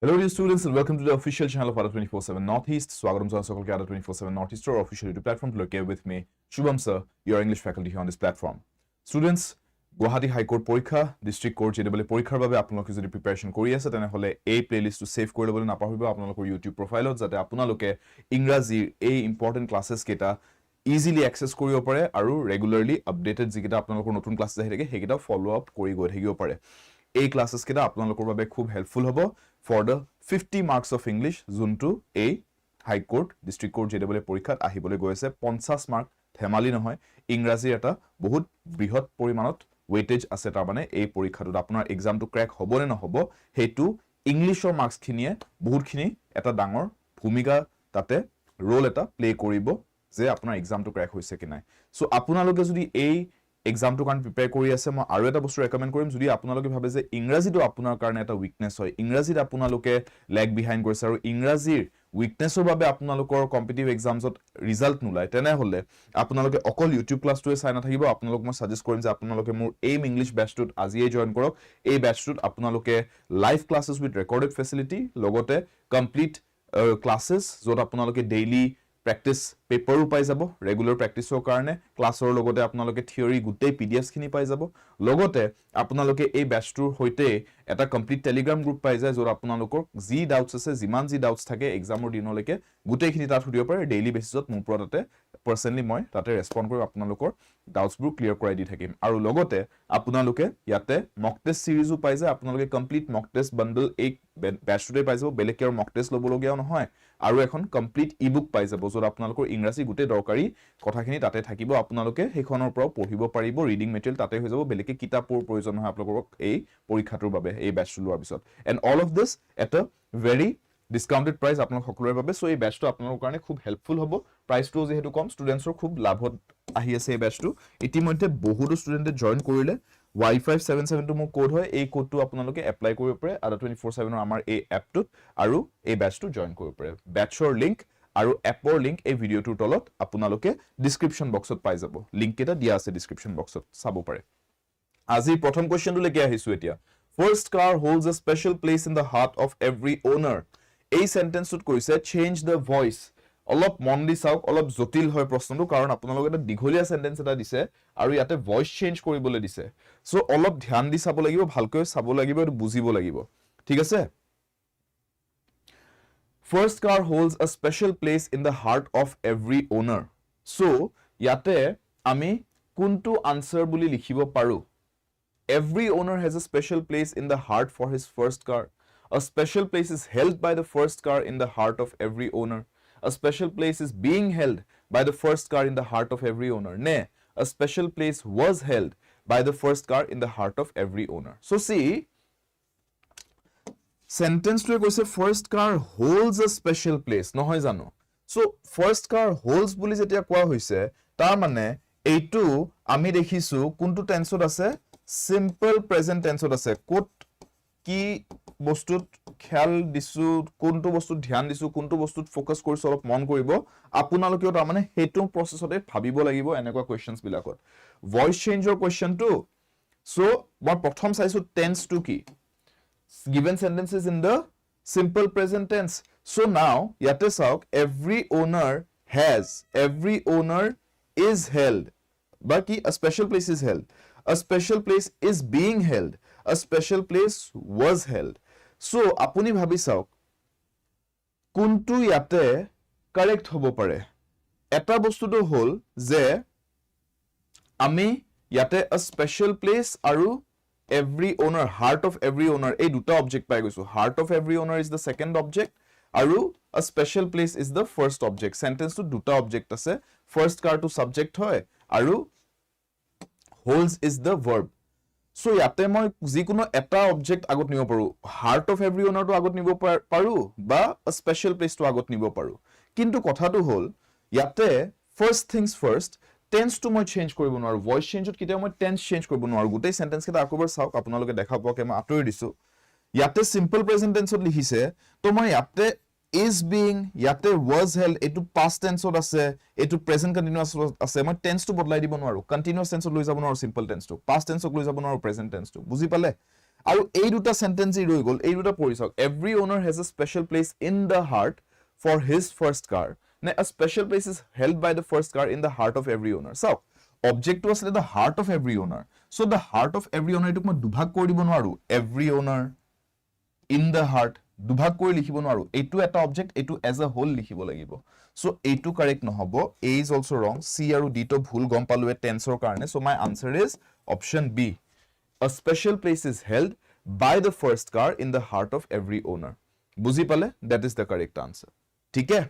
Hello dear students and welcome to the official channel of ADA 24/7 Northeast. Swagatam to সকলকে ADA 24/7 Northeast or official YouTube platform to look here with me, Shubham sir, your English faculty here on this platform. Students, Guwahati High Court Porikha, District Court JAA Porikhaৰ বাবে আপোনালোকে যদি preparation কৰি আছে তেনেহলে এই প্লেলিষ্টটো save কৰি লবলৈ নাপাহৰিব আপোনালোকৰ YouTube প্ৰফাইলত যাতে আপোনালোকে ইংৰাজীৰ এই ইম্পৰ্টেন্ট ক্লাसेस কেটা easily access কৰিব পাৰে আৰু regularly updated যিকেটা আপোনালোকৰ নতুন ক্লাसेस আহি থাকে সেইকেটা ফলো আপ কৰি গৈ থাকিব পাৰে এই ক্লাसेस কেটা আপোনালোকৰ বাবে খুব হেল্পফুল হ'ব for the 50 marks of English যোনটো এই হাই কোৰ্ট ডিস্ট্ৰিক্ট কোৰ্ট JAA পৰীক্ষাত আহিবলৈ গৈ আছে 50 মাৰ্ক ধেমালি নহয় ইংৰাজীৰ এটা বহুত বৃহৎ পৰিমাণত weightage আছে তাৰ মানে এই পৰীক্ষাটোত আপোনাৰ এক্সামটো ক্ৰ্যাক হ'ব নে নহব হেতু ইংলিশৰ মাৰ্কস খিনিয়ে বহুতখিনি এটা ডাঙৰ ভূমিকা তাতে ৰোল এটা প্লে কৰিব যে আপোনাৰ এক্সামটো ক্ৰ্যাক হৈছে কি নাই সো আপোনালোকে যদি এই এক্সামটো কান প্ৰিপেয়াৰ কৰি আছে মই আৰু এটা বস্তু ৰেকমেন্ড কৰিম যদি আপোনালোকে ভাবে যে ইংৰাজীটো আপোনাৰ কাৰণে এটা উইকনেস হয় ইংৰাজীত আপোনালোকে লেগ বিহাইন্ড কৰিছে আৰু ইংৰাজীৰ উইকনেসৰ বাবে আপোনালোকৰ কম্পিটিটিভ এক্সামছত ৰিজাল্ট নুলাই তেনেহলে আপোনালোকে অকল ইউটিউব ক্লাছটোৱে চাই নাথাকিব আপোনালোক মই সাজেষ্ট কৰিম যে আপোনালোকে মোৰ এইম ইংলিশ বেচটোত আজিয়ে জয়েন কৰক এই বেচটোত আপোনালোকে লাইভ ক্লাसेস উইথ ৰেকৰ্ডেড ফেসিলিটি লগতে কমপ্লিট ক্লাसेस যত আপোনালোকে ডেইলি practice paper পাই যাব ৰেগুলাৰ প্ৰেক্টিছৰ কাৰণে ক্লাছৰ লগতে আপোনালোকে থিয়ৰি গুটেই পিডিএফs খিনি পাই যাব লগতে আপোনালোকে এই বেচটোৰ হৈতে এটা কমপ্লিট টেলিগ্ৰাম গ্ৰুপ পাই যায় যত আপোনালোকৰ জি ডাউটস আছে যিমান জি ডাউটস থাকে এক্সামৰ দিনলৈকে গুটেইখিনি তাত সুধিব পাৰে ডেইলি বেচিছত মোৰ পৰতে পাৰ্সনলি মই তাতে ৰেসপন্ড কৰি আপোনালোকৰ ডাউটসবোৰ ক্লিয়াৰ কৰাই দি থাকিম আৰু লগতে আপোনালোকে ইয়াতে মক টেষ্ট সিৰিজও পাই যায় আপোনালোকে কমপ্লিট মক টেষ্ট বান্ডল এই বেচটোতে পাই যাব বেলেগ কেয়াৰ মক টেষ্ট লবলগীয়া নহয় আৰু এখন কমপ্লিট ইবুক পাই যাব যত আপোনালোকৰ ইংৰাজী গুটে দৰকাৰী কথাখিনি তাতে থাকিব আপোনালোকে হেখনৰ পৰা পঢ়িব পাৰিব ৰিডিং মেটেৰিয়েল তাতে হৈ যাব বেলেগে কিতাপৰ প্ৰয়োজন নহয় আপোনালোকক এই পৰীক্ষাটোৰ বাবে এই বেচটো লোৱাৰ পিছত and all of this at আ ভেৰি ডিসকাউন্টেড প্ৰাইস আপোনালোক সকলোৰে বাবে সো এই বেচটো আপোনালোকৰ কাৰণে খুব হেল্পফুল হ'ব প্ৰাইসটো যেহেতু কম ষ্টুডেন্টছৰ খুব লাভত আহি আছে এই বেচটো ইতিমধ্যে বহুত ষ্টুডেন্টে জয়েন কৰিলে Y577 টো মোৰ কোড হয় এই কোডটো আপোনালোকে এপ্লাই কৰিব পাৰে ADA 24/7 ৰ আমাৰ এই এপটোত আৰু এই বেচটো জয়েন কৰিব পাৰে বেচৰ লিংক আৰু এপৰ লিংক এই ভিডিওটোৰ তলত আপোনালোকে ডেসক্ৰিপচন বক্সত পাই যাব লিংক এটা দিয়া আছে ডেসক্ৰিপচন বক্সত চাব পাৰে আজি প্ৰথম কোৱেশ্চনটো লৈকে আহিছো এতিয়া first car holds a special place in the heart of every owner এই সেন্টেন্সটোত কৈছে change the voice অলপ মন দি চাওক অলপ জটিল হয় প্ৰশ্নটো কাৰণ আপোনালোকে এটা দীঘলীয়া সেন্টেন্স এটা দিছে আৰু ইয়াতে ভয়েস চেঞ্জ কৰিবলৈ দিছে সো অলপ ধ্যান দি চাব লাগিব ভালকৈ চাব লাগিব আৰু বুজিব লাগিব ঠিক আছে First car holds a special place in the heart of every owner. So, yate ami kuntu answer buli likhibo paru. Every owner has a special place in the heart for his first car. A special place is held by the first car in the heart of every owner. A special place is being held by the first car in the heart of every owner. Ne, a special place was held by the first car in the heart of every owner. So see, sentence to কৈছে first car holds a special place নহয় জানো so first car holds বুলি যেতিয়া কোৱা হৈছে তাৰ মানে এইটো আমি দেখিছো কোনটো টেন্সত আছে simple present tenseত আছে কোট কি বস্তুত খেয়াল দিছো কোনটো বস্তুত ধ্যান দিছো কোনটো বস্তুত ফোকাস কৰিছো অলপ মন কৰিব আপোনালোকেও তাৰ মানে হেতু প্ৰসেছতে ভাবিব লাগিব এনেকুৱা কোৱেশ্চনছ বিলাকত ভয়েস চেঞ্জৰ কোৱেশ্চনটো so মই প্ৰথম চাইছো টেন্স টু কি given sentences in the simple present tense so now yate sauk every owner is held baki a special place is held a special place is being held a special place was held so apuni bhabi sauk kuntu yate correct hobo pare eta bostu to hol je ami yate a special place aru every owner heart of every owner ei duta object pai goisu heart of every owner is the second object aru a special place is the first object sentence to duta object ase first car to subject hoy aru holds is the verb so yate moi jikono eta object agot nibo paru heart of every owner to agot nibo paru ba a special place to agot nibo paru kintu kotha to hol yate first things first tense to মই change কৰিব নোৱাৰো voice চেঞ্জত কিটা মই tense change কৰিব নোৱাৰো গুটেই sentence কেটা আকবাৰ চাওক আপোনালোকে দেখা পাওক মই আতৰি দিছো ইয়াতে সিম্পল প্ৰেজেন্ট টেন্সত লিখিছে তো মই ইয়াতে is being ইয়াতে was held এটো past tenseত আছে এটো present continuous আছে মই টেন্স টু বদলাই দিব নোৱাৰো কন্টিনিউয়াস টেন্সত লৈ যাব নোৱাৰো সিম্পল টেন্স টু past tenseত লৈ যাব নোৱাৰো present tense টু বুজি পালে আৰু এই দুটা সেন্টেন্স ৰৈ গল এই দুটা পঢ়ি চাওক every owner has a special place in the heart for his first car নে a special place is held by the first car in the heart of every owner চাওক অবজেক্টটো আছিল the heart of every owner so the heart of every owner এটুক মই দুভাগ কৰি দিব নোৱাৰো every owner in the heart দুভাগ কৰি লিখিব নোৱাৰো এটো এটা অবজেক্ট এটো as a whole লিখিব লাগিব so এটো কাৰেক্ট নহব a is also wrong c আৰু d তো ভুল গম পালো এ টেন্সৰ কাৰণে so my answer is option b a special place is held by the first car in the heart of every owner বুজি পালে that is the correct answer ঠিক আছে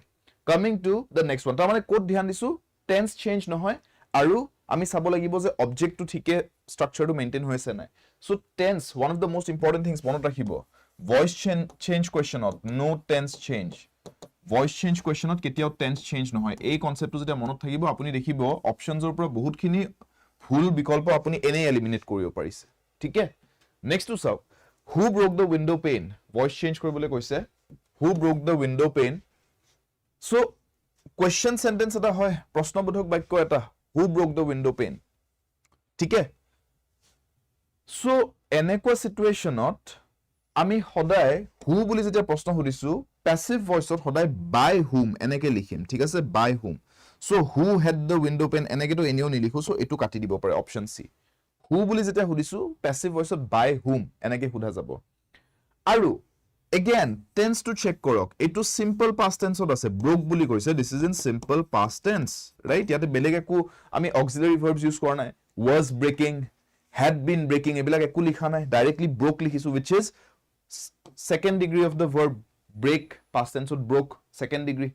coming to the next one তাৰ মানে code ধ্যান দিছো tense change নহয় আৰু আমি চাব লাগিব যে অবজেক্টটো ঠিকে স্ট্ৰাকচাৰটো মেইনটেইন হৈছে নাই so tense one of the most important things মনত ৰাখিব ভয়েস চেঞ্জ কোৱেশ্চনত নো টেন্স চেঞ্জ ভয়েস চেঞ্জ কোৱেশ্চনত কেতিয়াও টেন্স চেঞ্জ নহয় এই কনসেপ্টটো যেতিয়া মনত থাকিব আপুনি দেখিব অপচনছৰ পৰা বহুতখিনি ভুল বিকল্প আপুনি এনে এলিমিনেট কৰিব পাৰিছে ঠিক আছে নেক্সট টু চাও who broke the window pane voice change কৰিবলৈ কৈছে who broke the window pane So, question sentence এটা হয় প্ৰশ্নবোধক বাক্য এটা who broke the window pane ঠিক আছে so এনেকুৱা সিচুৱেচনত আমি সদায় who বুলি যেতিয়া প্ৰশ্ন সুধিছো passive voiceত সদায় by whom এনেকে লিখিম ঠিক আছে by whom so who had the window pane এনেকে তো এনেও নিলিখো so এটো কাটি দিব পাৰে অপচন সি who বুলি যেতিয়া সুধিছো passive voiceত by whom এনেকে সোধা যাব আৰু again tense to check কৰক এটো simple past tense ত আছে broke বুলি কৈছে this is in simple past tense right ইয়াতে বেলেগ একো আমি auxiliary verbs use কৰা নাই was breaking had been breaking এবিলাক একো লিখা নাই directly broke লিখিছো which is second degree of the verb break past tense to broke second degree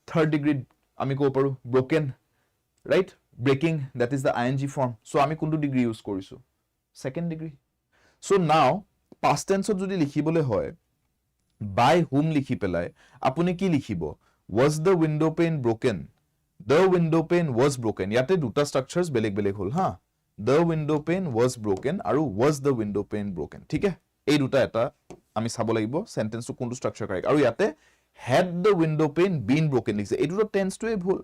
third degree আমি কব পাৰো broken right breaking that is the ing form so আমি কোনটো degree use কৰিছো second degree so now past tense ত যদি লিখিবলৈ হয় by whom লিখি পেলাই আপুনি কি লিখিব was the window pane broken the window pane was broken ইয়াতে দুটা স্ট্ৰাকচাৰস বেলেগ বেলেগ হল হা the window pane was broken আৰু was the window pane broken ঠিক আছে এই দুটা এটা আমি চাব লাগিব সেন্টেন্সটো কোনটো স্ট্ৰাকচাৰ কাৰেক্ট আৰু ইয়াতে had the window pane been broken লিখছে এই দুটো টেন্সটোৱে ভুল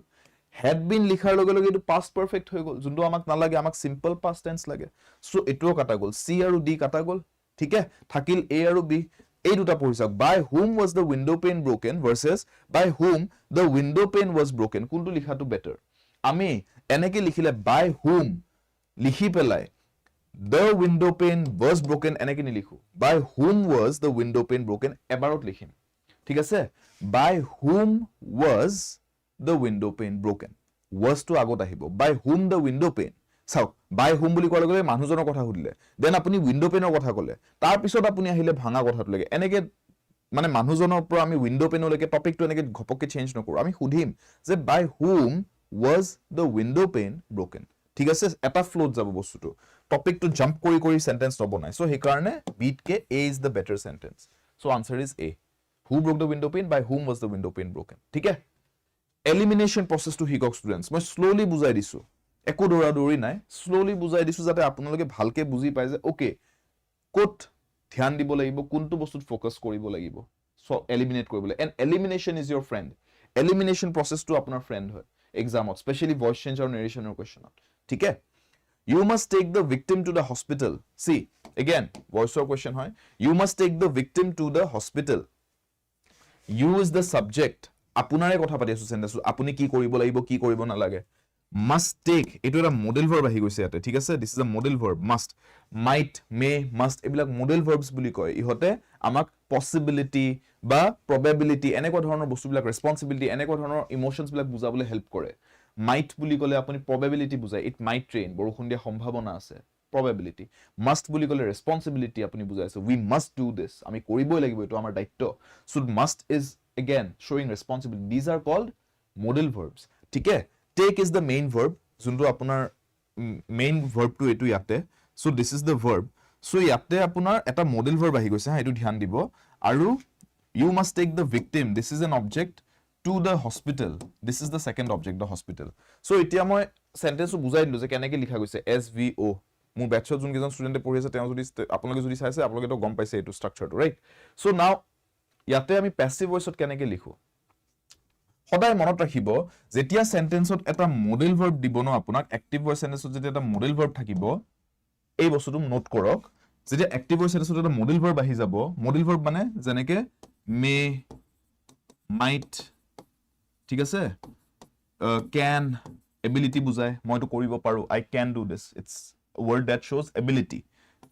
had been লিখাৰ লগে লগে এটো past perfect হৈ গল যোনটো আমাক নালাগে আমাক simple past tense লাগে সো এটোও কাটা গল c আৰু d কাটা গল ঠিক আছে থাকিল a আৰু b এই দুটা পঢ়িছক by whom was the window pane broken versus by whom the window pane was broken কোনটো লিখাটো বেটাৰ আমি এনেকে লিখিলে by whom লিখি পেলাই the window pane was broken এনেকে নিলিখো by whom was the window pane broken এবাৰত লিখিম ঠিক আছে by whom was the window pane broken was to আগত আহিব by whom the window pane চাওক by whom বুলি ক'লে গলে মানুহজনৰ কথা সুধিলে দেন আপুনি উইন্ডো পেনৰ কথা ক'লে তাৰ পিছত আপুনি আহিলে ভাঙা কথাটো লাগে এনেকে মানে মানুহজনৰ পৰা আমি উইন্ডো পেনলৈকে টপিকটো এনেকে ঘপককে চেঞ্জ নকৰো আমি সুধিম যে by whom was the window pane broken ঠিক আছে এটা ফ্লোত যাব বস্তুটো টপিকটো জাম্প কৰি কৰি সেন্টেন্স নবনাই সো সেই কাৰণে বিট কে a is the better sentence so answer is a who broke the window pane by whom was the window pane broken ঠিক আছে এলিমিনেশন প্ৰসেসটো হিকক স্টুডেন্টস মই স্লোলি বুজাই দিছো একো দৌৰা দৌৰি নাই স্লোলি বুজাই দিছো যাতে আপোনালোকে ভালকে বুজি পায় যে ওকে কোট ধ্যান দিব লাগিব কোনটো বস্তুত ফোকাস কৰিব লাগিব সো এলিমিনেট কৰিবলৈ and elimination is your friend elimination প্ৰসেসটো আপোনাৰ ফ্ৰেন্ড হয় এক্সামত স্পেশালি ভয়েস চেঞ্জ আৰু নেৰেশনৰ কোৱেশ্চনত ঠিক আছে you must take the victim to the hospital see again voice or question হয় you must take the victim to the hospital you is the subject আপোনাৰে কথা পাতি আছো সেন্টেন্সটো আপুনি কি কৰিব লাগিব কি কৰিব নালাগে must take এটো এটা মডেল ভার্ব আহি গৈছে ইয়াতে ঠিক আছে this is a model verb must might may must এবিলাক মডেল ভার্বস বুলি কয় ইহতে আমাক পসিবিলিটি বা probability এনেকুৱা ধৰণৰ বস্তুবিলাক ৰেসপন্সিবিলিটি এনেকুৱা ধৰণৰ ইমোশনস বিলাক বুজাবলৈ হেল্প কৰে might বুলি ক'লে আপুনি probability বুজায় it might rain বৰষুণ দিয়া সম্ভাৱনা আছে probability must বুলি ক'লে responsibility আপুনি বুজাইছে we must do this আমি কৰিবই লাগিব এটো আমাৰ দায়িত্ব so must is again showing responsibility these are called modal verbs ঠিক আছে take is the main verb যোনটো আপোনাৰ main verb টো এটো ইয়াতে so this is the verb so ইয়াতে আপোনাৰ এটা modal verb আহি গৈছে হা এটো ধ্যান দিব আৰু you must take the victim this is an object to the hospital this is the second object the hospital so এতিয়া মই সেন্টেন্সটো বুজাই দিলো যে কেনেকৈ লিখা গৈছে SVO মোৰ বেটছত যোন কেজন ষ্টুডেন্টে পঢ়ি আছে তেওঁ যদি আপোনালোকে যদি চাইছে আপোনালোকে তো গম পাইছে এটো স্ট্ৰাকচাৰটো ৰাইট so now ইয়াতে আমি প্যাসিভ ভয়েসত কেনেকৈ লিখো সদায় মনত ৰাখিব যেতিয়া সেন্টেন্সত এটা মডেল ভার্ব দিব ন আপোনাক অ্যাক্টিভ ভয়েস সেন্টেন্সত যেতিয়া এটা মডেল ভার্ব থাকিব এই বস্তুটো নোট কৰক যেতিয়া এক্টিভ ভইচ সেন্টেন্সত এটা মডেল ভার্ব আহি যাব মডেল ভার্ব মানে যেনেকে মে মাইট ঠিক আছে can ability বুজায় মইটো কৰিব পাৰো I can do this it's a word that shows ability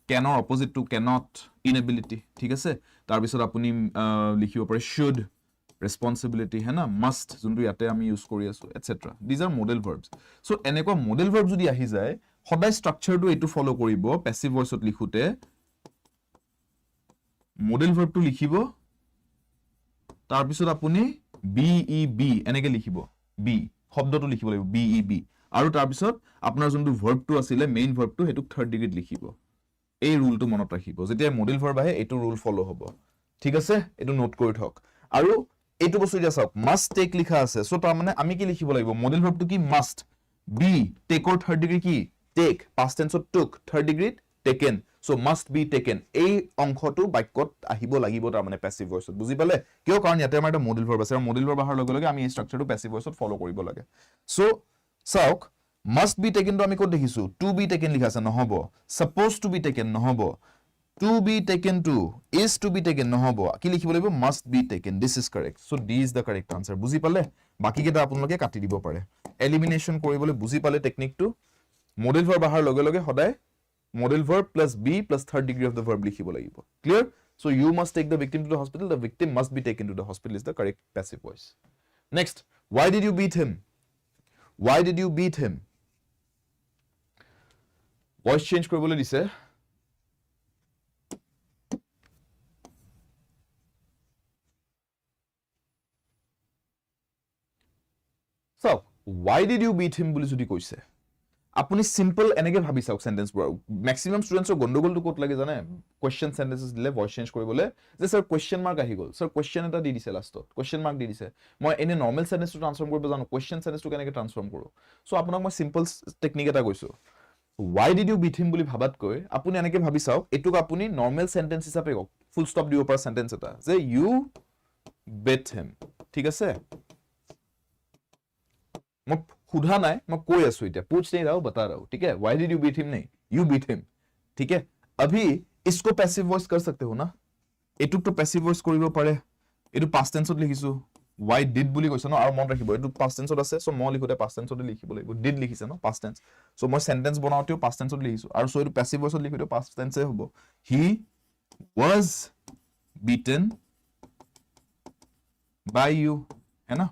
can or opposite to cannot inability ঠিক আছে তাৰ পিছত আপুনি লিখিব পাৰে should responsibility है ना must যোনটো ইয়াতে আমি ইউজ কৰি আছো etc these are modal verbs so এনেকুৱা modal verb যদি আহি যায় সদায় স্ট্ৰাকচাৰটো এটো ফলো কৰিব প্যাসিভ ভয়েসত লিখুতে modal verb টো লিখিব তাৰ পিছত আপুনি BEB এনেকে লিখিব B শব্দটো লিখিব লাগিব BEB আৰু তাৰ পিছত আপোনাৰ যোনটো ভাৰ্বটো আছিল মেইন ভাৰ্বটো হেতু থাৰ্ড ডিগ্ৰীত লিখিব এই ৰুলটো মনত ৰাখিব যেতিয়া মডেল ভাৰ্ব আহে এটো ৰুল ফলো হ'ব ঠিক আছে এটো নোট কৰি থক আৰু এটো বস্তু দিয়া চাওক মাস্ট টেক লিখা আছে সো তাৰ মানে আমি কি লিখিব লাগিব মডেল ভাৰ্বটো কি মাস্ট বি টেকৰ থাৰ্ড ডিগ্ৰী কি টেক পাস্ট টেন্সত টুক থাৰ্ড ডিগ্ৰীত taken so must be taken এই অংশটো বাক্যত আহিব লাগিব তাৰ মানে প্যাসিভ ভয়েসত বুজি পালে কিয় কাৰণ ইয়াতে আমাৰ এটা মডেল ভাৰ্ব আছে আৰু মডেল ভাৰ্ব আহাৰ লগে লগে আমি এই স্ট্ৰাকচাৰটো প্যাসিভ ভয়েসত ফলো কৰিব লাগে সো চাওক must be taken to আমি কত দেখিছো to be taken লিখা আছে নহব supposed to be taken নহব to be taken to is to be taken নহব কি লিখিব লাগিব must be taken this is correct so d is the correct answer বুজি পালে বাকি কেটা আপোনালোকে কাটি দিব পাৰে এলিমিনেশন কৰিবলৈ বুজি পালে টেকনিকটো মডেল ভাৰ্ব আহাৰ লগে লগে সদায় modal verb plus b plus third degree of the verb লিখিব লাগিব clear so you must take the victim to the hospital the victim must be taken to the hospital is the correct passive voice next why did you beat him why did you beat him voice change কৰিবলৈ দিছে so why did you beat him বুলি যদি কৈছে আপুনি simple এনেকে ভাবি চাওক sentence বোৰ ম্যাক্সিমাম স্টুডেন্টছৰ গন্ডগোলটো ক'ত লাগে জানে কোৱেশ্চন সেন্টেন্সেস দিলে ভয়েস চেঞ্জ কৰিবলৈ যে স্যাৰ কোৱেশ্চন মাৰ্ক আহি গল স্যাৰ কোৱেশ্চন এটা দি দিছে লাষ্টত কোৱেশ্চন মাৰ্ক দি দিছে মই এনে নৰ্মেল সেন্টেন্সটো ট্ৰান্সফৰ্ম কৰিব জানো কোৱেশ্চন সেন্টেন্সটো কেনেকৈ ট্ৰান্সফৰ্ম কৰো সো আপোনাক মই সিম্পল টেকনিক এটা কৈছো why did you beat him বুলি ভাবাতকৈ আপুনি এনেকে ভাবি চাওক এটুক আপুনি নৰ্মেল সেন্টেন্স হিচাপে কওক ফুল ষ্টপ দিব পৰা সেন্টেন্স এটা যে you beat him ঠিক আছে মই खुदा নাই मैं कोई आसु इतना पूछ नहीं रहा हूं बता रहा हूं ठीक है why did you beat him नहीं you beat him ठीक है अभी इसको पैसिव वॉइस कर सकते हो ना एटुक तो पैसिव वॉइस কৰিব পাৰে এটু পাস্ট টেন্সত লিখিছো why did বুলি কৈছে ন আৰু মন ৰাখিব এটু পাস্ট টেন্সত আছে সো মই লিখোতে পাস্ট টেন্সত লিখিব লাগিব did লিখিছে ন পাস্ট টেন্স সো মই সেন্টেন্স বনাওতেও পাস্ট টেন্সত লিখিছো আৰু সো এটু पैसिव वॉइसত লিখিটো পাস্ট টেন্সে হ'ব he was beaten by you है ना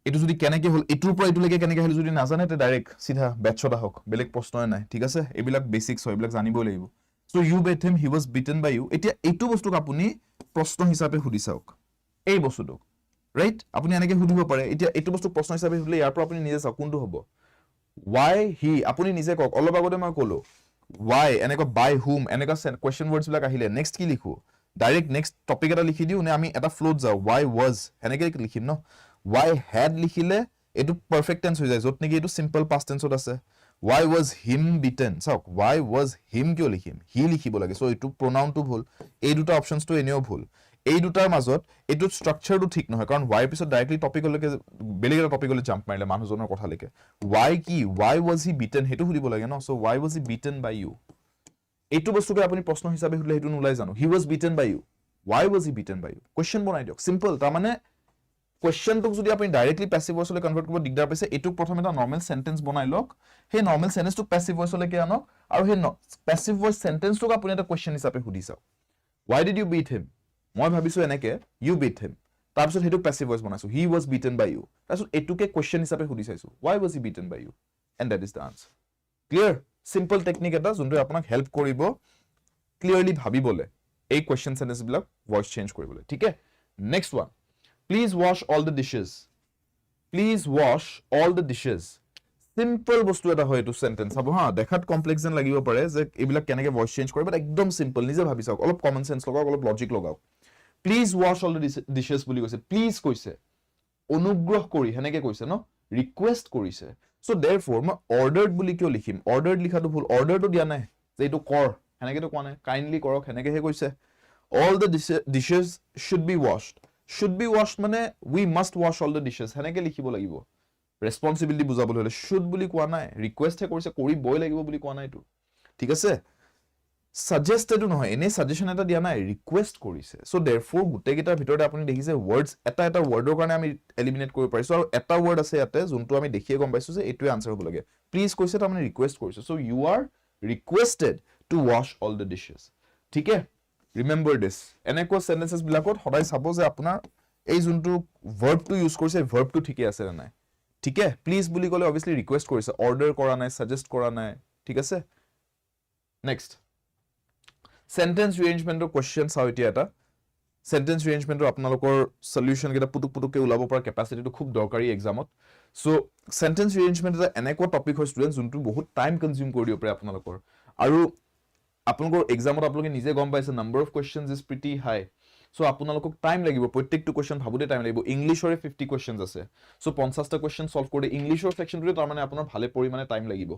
এটু যদি কেনেকে হল এটুৰ পৰা এটু লৈকে কেনেকে হল যদি নাজানে তে ডাইৰেক্ট সিধা বেটছটা হক বেলেগ প্ৰশ্নই নাই ঠিক আছে এবিলাক বেসিক্স হয় এবিলাক জানিব লাগিব so you beat him he was beaten by you এতিয়া এটু বস্তুক আপুনি প্ৰশ্ন হিচাপে সুধি চাওক এই বস্তুটো ৰাইট আপুনি এনেকে সুধিব পাৰে এতিয়া এটু বস্তু প্ৰশ্ন হিচাপে সুধিলে ইয়াৰ পৰা আপুনি নিজে চাওক কোনটো হ'ব why he আপুনি নিজে কক অলপ আগতে মই কলো why এনেকা by whom এনেকা কোৱেশ্চন ওয়াৰ্ডস বিলাক আহিলে নেক্সট কি লিখো ডাইৰেক্ট নেক্সট টপিক এটা লিখি দিও নে আমি এটা ফ্লোত যাও why was এনেকে লিখিম ন why had লিখিলে এটু পারফেক্ট টেন্স হৈ যায় যত নেকি এটু সিম্পল পাস্ট টেন্সত আছে why was him beaten চাওক why was him কিয় লিখিম he লিখিব লাগে সো এটু pronoun টো ভুল এই দুটা অপশনস টো এনেও ভুল এই দুটাৰ মাজত এটু স্ট্ৰাকচাৰটো ঠিক নহয় কাৰণ why পিছত ডাইৰেক্টলি টপিকলৈকে বেলেগ এটা টপিকলৈ জাম্প মাৰিলে মানুহজনৰ কথা লেকে why কি why was he beaten হেতু সুধিব লাগে ন so why was he beaten by you এইটো বস্তুকে আপুনি প্ৰশ্ন হিচাপে সুধিলে হেতু নুলাই জানো he was beaten by you why was he beaten by you question বনাই দিয়ক সিম্পল তাৰ মানে question টোক যদি আপুনি ডাইৰেক্টলি প্যাসিভ ভয়েসলৈ কনভাৰ্ট কৰিব দিগদাৰ পাইছে এটুক প্ৰথম এটা নৰ্মেল সেন্টেন্স বনাই লওক হে নৰ্মেল সেন্টেন্স টো প্যাসিভ ভয়েসলৈ কে আনক আৰু হে প্যাসিভ ভয়েস সেন্টেন্স টোক আপুনি এটা কোৱেশ্চন হিচাপে সুধি চাওক why did you beat him মই ভাবিছো এনেকে you beat him তাৰ পিছত হেতু প্যাসিভ ভয়েস বনাইছো he was beaten by you তাৰ পিছত এটুকে কোৱেশ্চন হিচাপে সুধি চাইছো why was he beaten by you and that is the answer clear simple technique এটা যোনটো আপোনাক হেল্প কৰিব ক্লিয়াৰলি ভাবিবলে এই কোৱেশ্চন সেন্টেন্স বিলাক ভয়েস চেঞ্জ কৰিবলৈ ঠিক আছে next one Please wash all the dishes. Please wash all the dishes. Simple বস্তু এটা হয় এটো সেন্টেন্স হ'ব হা দেখাত কমপ্লেক্স যেন লাগিব পাৰে যে এইবিলাক কেনেকে ভয়েস চেঞ্জ কৰে বাট একদম সিম্পল নিজে ভাবি চাওক অলপ কমন সেন্স লগাওক অলপ লজিক লগাওক please wash all the dishes বুলি কৈছে প্লিজ কৈছে অনুগ্ৰহ কৰি হেনেকে কৈছে ন ৰিকুৱেষ্ট কৰিছে সো देयरफॉर মই অৰ্ডাৰড বুলি কিয় লিখিম অৰ্ডাৰড লিখাটো ভুল অৰ্ডাৰটো দিয়া নাই যে এটো কৰ হেনেকে তো কোৱা নাই কাইন্ডলি কৰক হেনেকে হে কৈছে all the dishes should be washed should be washed মানে we must wash all the dishes হেনেকে লিখিব লাগিব ৰেসপন্সিবিলিটি বুজাবলৈ হলে should বুলি কোৱা নাই ৰিকুৱেষ্ট হে কৰিছে কৰি বই লাগিব বুলি কোৱা নাই তো ঠিক আছে সাজেষ্টেডো নহয়, এনে সাজেশন এটা দিয়া নাই, ৰিকুৱেষ্ট কৰিছে। চ' দেৰফৰ গোটেইকেইটাৰ ভিতৰতে আপুনি দেখিছে ৱৰ্ডছ এটা এটা ৱৰ্ডৰ কাৰণে আমি এলিমিনেট কৰিব পাৰিছো, আৰু এটা ৱৰ্ড আছে ইয়াতে যোনটো আমি দেখিয়ে গম পাইছো যে এইটোৱে আনসাৰ হ'ব লাগে। প্লিজ কৈছে, তাৰমানে ৰিকুৱেষ্ট কৰিছে। So' you are requested to wash all the dishes. ঠিক আছে, ৰিমেম্বাৰ দিছ। এনেকুৱা সেন্টেন্সেছ বিলাকত সদায় চাব যে আপোনাৰ এই যোনটো ভাৰ্বটো ইউজ কৰিছে ভাৰ্বটো ঠিকে আছে নে নাই। ঠিক আছে, প্লিজ বুলি ক'লে অবভিয়াছলি ৰিকুৱেষ্ট কৰিছে, অৰ্ডাৰ কৰা নাই, সাজেষ্ট কৰা নাই। ঠিক আছে, নেক্সট সেন্টেন্স ৰিএৰেঞ্জমেন্টৰ কোৱেশ্চন চাও। এতিয়া এটা সেন্টেন্স ৰিএৰেঞ্জমেন্টৰ আপোনালোকৰ সলিউশন কেইটা পুতুককে ওলাব পৰা কেপাচিটিটো খুব দৰকাৰী এক্সামত। সো সেন্টেন্স ৰিএৰেঞ্জমেন্ট এটা এনেকুৱা টপিক হয় ষ্টুডেন্টস যোনটো বহুত টাইম কনজিউম কৰি দিব পাৰে আপোনালোকৰ, আৰু আপোনালোকৰ এক্সামত আপোনালোকে নিজে গম পাইছে number of questions is pretty high. So আপোনালোকক টাইম লাগিব, প্ৰত্যেকটো কোৱেশ্চন ভাবোতে টাইম লাগিব। ইংলিছৰে 50 কোৱেশ্চনছ আছে, সো 50টা কোৱেশ্চন সলভ কৰি ইংলিছৰ সেকশনটোতে তাৰমানে আপোনাৰ ভালে পৰিমাণে টাইম লাগিব,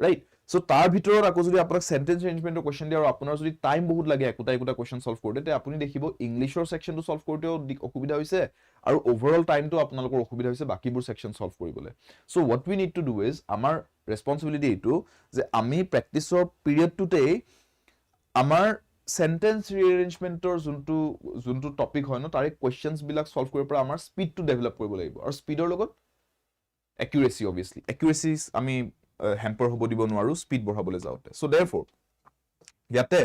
ৰাইট। সো তাৰ ভিতৰত আকৌ যদি আপোনাক সেন্টেন্স ৰিএৰেঞ্জমেন্টৰ কোৱেশ্চন দিয়ে আৰু আপোনাৰ যদি টাইম বহুত লাগে একোটা কোৱেশ্চন সলভ কৰোতে, তে আপুনি দেখিব ইংলিছৰ সেকশনটো সলভ কৰোতেও অসুবিধা হৈছে আৰু ওভাৰঅল টাইমটো আপোনালোকৰ অসুবিধা হৈছে বাকিবোৰ সেকশন সলভ কৰিবলৈ। So what we need to do is, আমাৰ ৰেসপন্সিবিলিটি এইটো যে আমি প্ৰেক্টিছৰ পিৰিয়ডটোতেই আমাৰ সেন্টেন্স ৰিএৰেঞ্জমেন্টৰ যোনটো টপিক হয় ন, তাৰে কোৱেশ্চনছ বিলাক সলভ কৰিব পৰা আমাৰ স্পীডটো ডেভেলপ কৰিব লাগিব, আৰু স্পীডৰ লগত একিউৰেসি, অবভিয়াছলি একিউৰেসি আমি হেম্পাৰ হ'ব দিব নোৱাৰো স্পীড বঢ়াবলৈ যাওঁতে। সো দেৰফৰ ইয়াতে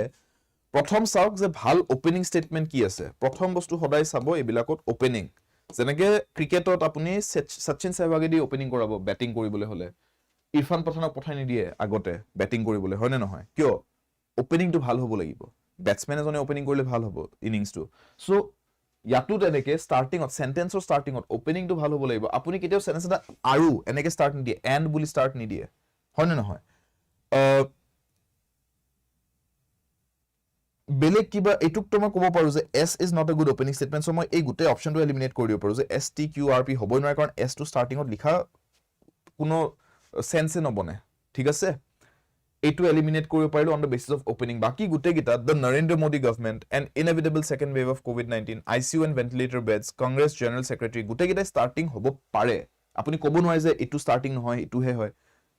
প্ৰথম চাওক যে ভাল ওপেনিং ষ্টেটমেন্ট কি আছে। প্ৰথম বস্তু সদায় চাব এইবিলাকত ওপেনিং, যেনেকে ক্ৰিকেটত আপুনি সচিন সেহৱাগেদি ওপেনিং কৰাব বেটিং কৰিবলৈ হলে, ইৰফান পঠানক পঠাই নিদিয়ে আগতে বেটিং কৰিবলৈ, হয় নে নহয়? কিয়? ওপেনিংটো ভাল হ'ব লাগিব, বেটসমেন এজনে ওপেনিং কৰিলে ভাল হ'ব ইনিংছটো। সো ইয়াতো তেনেকে ষ্টাৰ্টিঙত সেন্টেন্সৰ ষ্টাৰ্টিঙত ওপেনিংটো ভাল হ'ব লাগিব। আপুনি কেতিয়াও সেন্টেন্স এটা আৰু এনেকে ষ্টাৰ্ট নিদিয়ে, এণ্ড বুলি ষ্টাৰ্ট নিদিয়ে, হয় নে নহয়? বেলেগ কিবা এইটোক তো মই ক'ব পাৰো যে S is not a good opening statement. So মই এই গোটেই অপশনটো এলিমিনেট কৰি দিব পাৰো যে S T Q R P হ'বই নোৱাৰে, কাৰণ এছ টো ষ্টাৰ্টিঙত লিখা কোনো সেন্সে নবনে। ঠিক আছে, এইটো এলিমিনেট কৰিব পাৰিলো on the basis of opening. বাকি গোটেইকেইটা the Narendra Modi government and inevitable second wave of COVID-19, ICU and ventilator beds, Congress general secretary, গোটেইকেইটাই ষ্টাৰ্টিং হ'ব পাৰে। আপুনি ক'ব নোৱাৰে যে এইটো ষ্টাৰ্টিং নহয় এইটোহে হয়,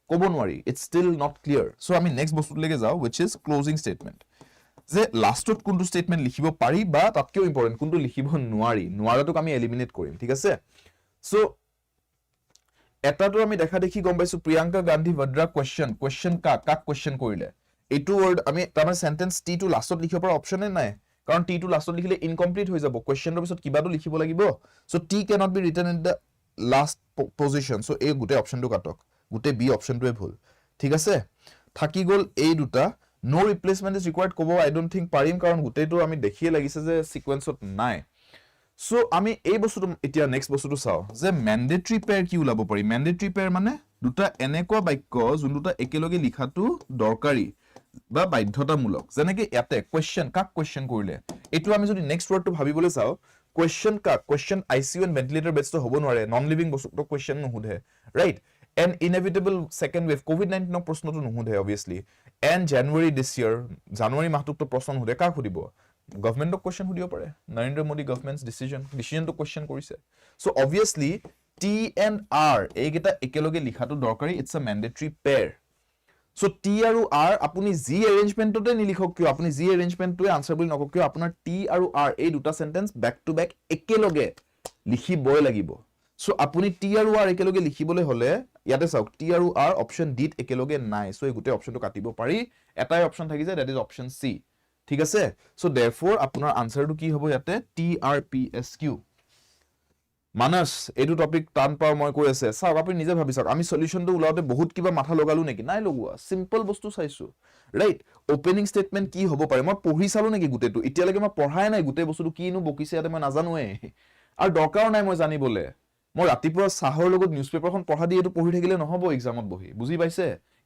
ক'ব নোৱাৰি, it's still not clear. So আমি নেক্সট বস্তুলৈকে যাওঁ, উইচ ইজ ক্লোজিং ষ্টেটমেন্ট, যে লাষ্টত কোনটো ষ্টেটমেন্ট লিখিব পাৰি বা তাতকেও ইম্পৰ্টেণ্ট কোনটো লিখিব নোৱাৰি, নোৱাৰাটোক আমি এলিমিনেট কৰিম। ঠিক আছে, সো এটাটো আমি দেখা দেখি গম পাইছো প্ৰিয়ংকা গান্ধী ভদ্ৰা কোৱেশ্চন কাক কোৱেশ্চন কৰিলে, এইটো ৱৰ্ড আমি তাৰমানে সেন্টেন্স টি টো লাষ্টত লিখিব পৰা অপচনে নাই, কাৰণ টি টো লাষ্টত লিখিলে ইনকমপ্লিট হৈ যাব, কোৱেশ্চনৰ পিছত কিবাটো লিখিব লাগিব। So T cannot be written in the last position. So এই গোটেই অপশনটো কাটক, গোটেই বি অপশনটোৱে ভুল। ঠিক আছে, থাকি গ'ল এই দুটা। নো ৰিপ্লেচমেন্ট ইজ ৰিকোয়াৰ্ড ক'ব আই ডোন্ট থিংক পাৰিম, কাৰণ গোটেইটো আমি দেখিয়ে লাগিছে যে সিকুৱেন্সত নাই। সো আমি এই বস্তুটো এতিয়া নেক্সট বস্তুটো চাও যে ম্যান্ডেটৰী পেয়াৰ কি ওলাব পাৰি। ম্যান্ডেটৰী পেয়াৰ মানে দুটা এনেকুৱা বাক্য যোন দুটা একেলগে লিখাটো দৰকাৰী বা বাধ্যতামূলক, যেনেকে ইয়াতে কোৱেশ্চন কাক কোৱেশ্চন কৰিলে, এইটো আমি যদি নেক্সট ৱৰ্ডটো ভাবিবলৈ চাও, কোৱেশ্চন কাক, কোৱেশ্চন ICU এণ্ড ভেন্টিলেটৰ বেডছটো হ'ব নোৱাৰে, নন লিভিং বস্তুটো কোৱেশ্চন নুসুধে, right. And inevitable second wave COVID-19 প্ৰশ্নটো নুসুধে অবভিয়াছলি। এণ্ড জানুৱাৰী দিছ ইয়াৰ, জানুৱাৰী মাহটোতো প্ৰশ্ন নুসুধে, কাক সুধিব? গভৰ্ণমেণ্টক কোৱেশ্চন সুধিব পাৰে, নৰেন্দ্ৰ মোদী গভৰ্ণমেণ্টছ ডিচিজনটো কোৱেশ্চন কৰিছে। So obviously T and R এইকেইটা একেলগে লিখাটো দৰকাৰী, it's a mandatory pair. So T আৰু আৰ আপুনি যি এৰেঞ্জমেণ্টতে নিলিখক কিয়, আপুনি যি এৰেঞ্জমেণ্টটোৱে আনসাৰ বুলি নকওক কিয়, আপোনাৰ টি আৰু আৰ এই দুটা সেন্টেন্স বেক টু বেক একেলগে লিখিবই লাগিব। সো আপুনি টি আৰু আৰ একেলগে লিখিবলৈ হলে ইয়াতে চাওক টি আৰু আৰ অপশন ডিত একেলগে নাই, সো এই গোটেই অপশনটো কাটিব পাৰি, এটাই অপশন থাকি যায়, দ্যাট ইজ অপশন সি। ঠিক আছে, সো দেৰফৰ আপোনাৰ আনসাৰটো কি হ'ব ইয়াতে TRPSQ। মানস এইটো টপিক টান পাও মই কৈ আছে, চাওক আপুনি নিজে ভাবি চাওক, আমি সলিউশনটো ওলাওতে বহুত কিবা মাথা লগালো নেকি? নাই লগোৱা, সিম্পল বস্তু চাইছো, ৰাইট। ওপেনিং ষ্টেটমেন্ট কি হ'ব পাৰে মই পঢ়ি চালো নেকি গোটেইটো? এতিয়ালৈকে মই পঢ়াই নাই গোটেই বস্তুটো কিনো বকিছে ইয়াতে মই নাজানোৱে, আৰু দৰকাৰ নাই মই জানিবলৈ। মই ৰাতিপুৱা চাহৰ লগত নিউজ পেপাৰখন পঢ়া দি এইটো পঢ়ি থাকিলে নহ'ব এক্সামত বহি, বুজি পাইছে?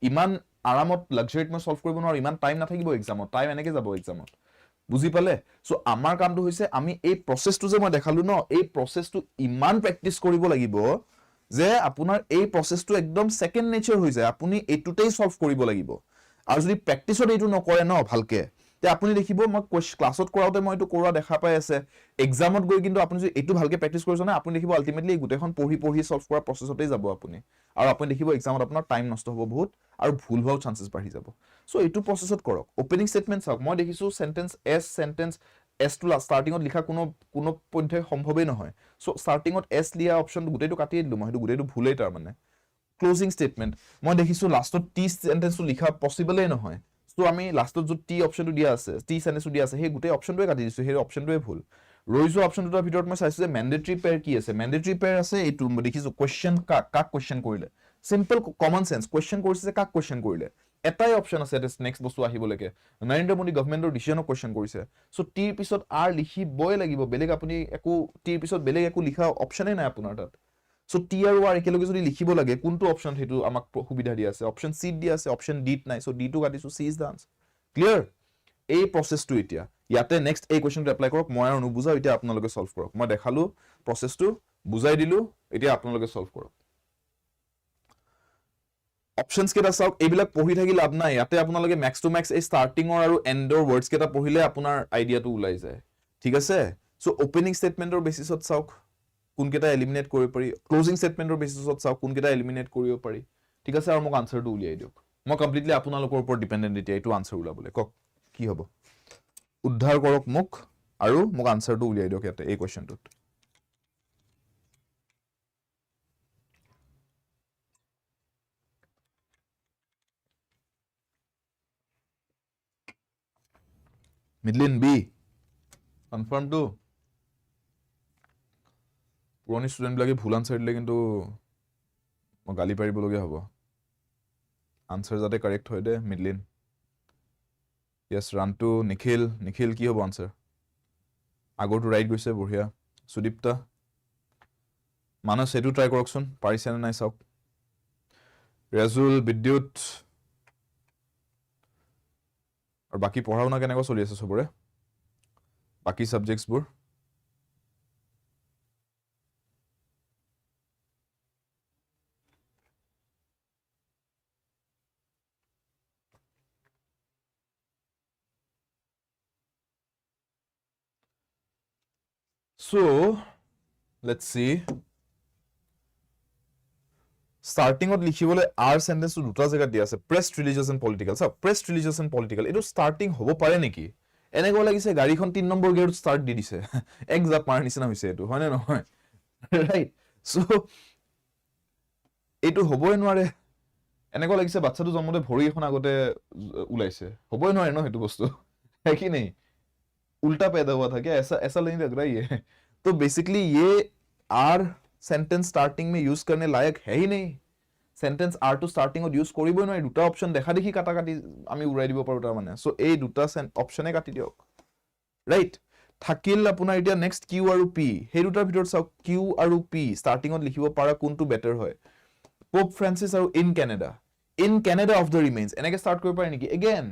ইমান আৰামত লাক্সাৰীত মই সলভ কৰিব নোৱাৰো, ইমান টাইম নাথাকিব এক্সামত, টাইম এনেকে যাব এক্সামত, বুজি পালে? সো আমাৰ কামটো হৈছে আমি এই প্ৰসেসটো যে মই দেখালো ন, এই প্ৰসেসটো ইমান প্ৰেক্টিস কৰিব লাগিব যে আপোনাৰ এই প্ৰসেসটো একদম সেকেন্ড নেচাৰ হৈ যায়, আপুনি এইটোতেই সলভ কৰিব লাগিব। আৰু যদি প্ৰেক্টিছত এইটো নকৰে ন ভালকে, তে আপুনি দেখিব মই ক্লাছত কৰাওতে মই এটো কৰা দেখা পাই আছে এক্সামত গৈ কিন্তু আপুনি যদি এটো ভালকে প্ৰেক্টিস কৰিছ না আপুনি দেখিব আলটিমেটলি গুটেখন পঢ়ি সলভ কৰা প্ৰসেছতেই যাব আপুনি আৰু আপুনি দেখিব এক্সামত আপোনাৰ টাইম নষ্ট হ'ব বহুত আৰু ভুল হোৱাৰ চান্সেস বাঢ়ি যাব সো এটো প্ৰসেছত কৰক ওপেনিং স্টেটমেন্ট চাওক মই দেখিছো সেন্টেন্স এস টু স্টাৰ্টিংত লিখা কোনো পইণ্টে সম্ভৱেই নহয় সো স্টাৰ্টিংত এস লিয়া অপচনটো গুটেটো কাটি দিলো মই হেতু গুটেটো ভুলেই তাৰ মানে ক্লোজিং স্টেটমেন্ট মই দেখিছো লাষ্টত টি সেন্টেন্সটো লিখা পসিবলই নহয় সো আমি লাষ্টত যে টি অপচনটো দিয়া আছে টি সেন্টেন্সটো দিয়া আছে হে গুটে অপচনটোৱে কাটি দিছো হে অপচনটোৱে ভুল ৰৈজো অপচন দুটাৰ ভিতৰত মই চাইছো যে ম্যান্ডেটৰী পেয়াৰ কি আছে ম্যান্ডেটৰী পেয়াৰ আছে এইটো মই দেখিছো কোৱেশ্চন কাক কোৱেশ্চন কৰিলে সিম্পল কমন সেন্স কোৱেশ্চন কৰিছে যে কাক কোৱেশ্চন কৰিলে এটাই অপচন আছে এটা নেক্সট বস্তু আহিবলৈকে নৰেন্দ্ৰ মোদী গভৰ্ণমেন্টৰ ডিসিশনক কোৱেশ্চন কৰিছে সো টিৰ পিছত আৰ লিখিবই লাগিব বেলেগ আপুনি একো টিৰ পিছত বেলেগ একো লিখা অপচনে নাই আপোনাৰ তাত সো টি আৰু আৰ একেলগে যদি লিখিব লাগে কোনটো অপচন হেতু আমাক সুবিধা দিয়া আছে অপচন সি দিয়া আছে অপচন ডি নাই সো ডি টু কাটিছো C is the answer clear এই প্ৰসেছটো এতিয়া ইয়াতে নেক্সট এই কোৱেশ্চনটো এপ্লাই কৰক মই আৰু নুবুজাও এতিয়া আপোনালোকে সলভ কৰক মই দেখালো প্ৰসেছটো বুজাই দিলো এতিয়া আপোনালোকে সলভ কৰক অপশনস কেটা চাওক এইবিলাক পঢ়ি থাকি লাভ নাই ইয়াতে আপোনালোকে ম্যাক্স টু ম্যাক্স এই স্টাৰ্টিংৰ আৰু এন্ডৰ ওয়াৰ্ডস কেটা পঢ়িলে আপোনাৰ আইডিয়াটো ওলাই যায় ঠিক আছে সো ওপেনিং স্টেটমেন্টৰ বেসিছত চাওক কোন কেটা এলিমিনেট কৰিব পাৰি ক্লোজিং স্টেটমেন্টৰ বেসিছত চাওক কোন কেটা এলিমিনেট কৰিব পাৰি ঠিক আছে আৰু মোক আনসাৰটো উলিয়াই দিয়ক মই কমপ্লিটলি আপোনালোকৰ ওপৰত ডিপেন্ডেন্ট এতিয়া এইটো আনসাৰ উলাবলৈ কক কি হ'ব উদ্ধাৰ কৰক মোক আৰু মোক আনসাৰটো উলিয়াই দিয়ক ইয়াতে এই কোৱেশ্চনটোত মিডলিন বি কনফাৰ্ম টু পুৰণি ষ্টুডেন্ট বিলাকে ভুল আনসাৰ দিলে কিন্তু মই গালি পাৰিবলগীয়া হ'ব আনসাৰ যাতে কাৰেক্ট হয় দে মিডলিন ইয়েস ৰানটো নিখিল কি হ'ব আনসাৰ আগৰটো ৰাইট গৈছে বঢ়িয়া সুদীপ্তা মানস এটো ট্ৰাই কৰকচোন পাৰিছে নে নাই চাওক ৰেজুল বিদ্যুৎ আৰু বাকি পঢ়া শুনা কেনেকৈ চলি আছে সবৰে বাকি সাবজেক্টছবোৰ So, let's see. Starting with লিখিবলৈ R sentence to দুটা জায়গা দিয়া আছে pressed religious and political সব pressed religious and political এটো starting হ'ব পাৰে নেকি এনেকৈ লাগিছে গাড়ীখন 3 নম্বৰ গিয়াৰত স্টাৰ্ট দি দিছে এক জাপ মাৰ নিচিনা হৈছে এটো হয় নে নহয় ৰাইট সো এটো হ'বই নোৱাৰে এনেকৈ লাগিছে বাচ্চাটো জন্মতে ভৰি এখন আগতে উলাইছে হ'বই নোৱাৰে ন হেতু বস্তু है कि नहीं उल्टा पैदा हुआ था क्या ऐसा नहीं लग रहा है तो बेसिकली ये आर सेंटेंस स्टार्टिंग में यूज करने लायक है ही नहीं सेंटेंस आर टू स्टार्टिंग और यूज करिबो নহয় দুটা অপশন দেখা দেখি কাটা কাটি আমি উৰাই দিব পাৰো তাৰ মানে সো এই দুটা অপশনে কাটি দিয়ক ৰাইট থাকিল আপোনাৰ এতিয়া নেক্সট কিউ আৰু পি সেই দুটাৰ ভিতৰত চাওক কিউ আৰু পি স্টাৰ্টিংত লিখিব পাৰা কোনটো বেটাৰ হয় পোপ ফ্ৰান্সিস আৰু in Canada of the remains এনেকে স্টাৰ্ট কৰিব পাৰি নেকি এগেইন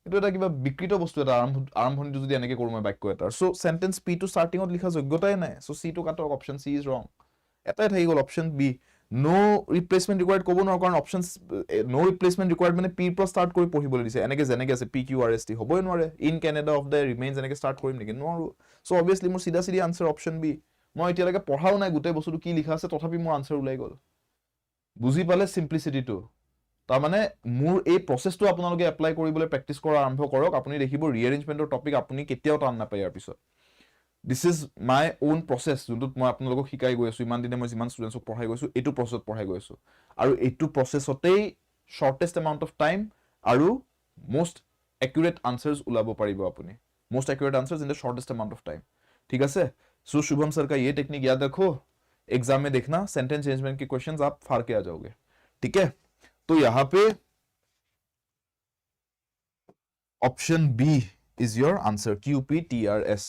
এটো এটা কিবা বিকৃত বস্তু এটা আৰম্ভণিটো যদি এনেকে কৰো মই বাক্য এটা সো সেন্টেন্স পি টু স্টাৰ্টিংত লিখা যোগ্যতাই নাই সো সি টু কাটক অপশন সি ইজ ৰং এটাই থাকি গল অপশন বি নো ৰিপ্লেসমেন্ট ৰিকোয়াৰ্ড ক'ব নোৱাৰো কাৰণ অপশনস নো ৰিপ্লেসমেন্ট ৰিকোয়াৰ্ড মানে পি পৰা স্টাৰ্ট কৰি পঢ়িবলৈ দিছে এনেকে যেনেকে আছে P Q R S T হ'বই নোৱাৰে in Canada of the remains এনেকে স্টাৰ্ট কৰিম নেকি নোৱাৰো সো অবভিয়াসলি মোৰ সিধা আনসাৰ অপশন বি মই এতিয়ালৈকে পঢ়াও নাই গোটেই বস্তুটো কি লিখা আছে তথাপি মোৰ আনসাৰ ওলাই গল বুজি পালে সিম্পলিসিটিটো তাৰ মানে মোৰ এই প্ৰসেছটো আপোনালোকে এপ্লাই কৰিবলৈ প্ৰেক্টিস কৰা আৰম্ভ কৰক আপুনি দেখিব ৰিএৰেঞ্জমেন্টৰ টপিক আপুনি কেতিয়াও টান নাপায় ইয়াৰ পিছত দিস ইজ মাই ওন প্ৰসেছ যোনটো মই আপোনালোকক শিকাই গৈ আছো ইমান দিনে মই যিমান ষ্টুডেন্টছক পঢ়াই গৈছো এটো প্ৰসেছত পঢ়াই গৈ আছো আৰু এটো প্ৰসেছতেই শৰ্টেষ্ট এমাউন্ট অফ টাইম আৰু মোস্ট একুৰেট আনসাৰ্স উলাব পাৰিব আপুনি most accurate answers in the shortest amount of time ठीक है सो शुभम सर का ये टेक्निक याद रखो एग्जाम में देखना सेंटेंस चेंजमेंट के क्वेश्चंस आप फाड़ के आ जाओगे ठीक है तो यहां पे option B is your answer QPTRS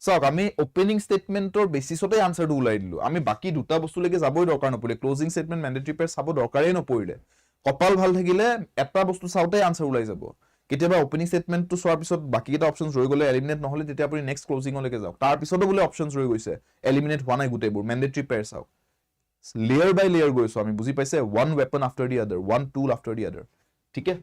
so আমি ওপেনিং স্টেটমেন্টৰ বেসিসতে আনসাৰটো উলাই দিলো আমি বাকি দুটা বস্তুলৈকে যাবই দৰকাৰ নপৰিলে ক্লোজিং স্টেটমেন্ট ম্যান্ডেটৰী পেয়াৰ চাব দৰকাৰেই নপৰিলে কপাল ভাল থাকিলে এটা বস্তু চাওতে আনসাৰ উলাই যাব কেতিয়াবা ওপেনিং স্টেটমেন্টটো চোৱাৰ পিছত বাকি এটা অপশনস ৰৈ গলে এলিমিনেট নহলে তেতিয়া আপুনি নেক্সট ক্লোজিংলৈকে যাওক তাৰ পিছতো বলে অপশনস ৰৈ গৈছে এলিমিনেট হোৱা নাই গুটেবোৰ ম্যান্ডেটৰী পেয়াৰ চাওক layer by layer গৈছো আমি বুজি পাইছে one weapon after the other one tool after the other ठीक है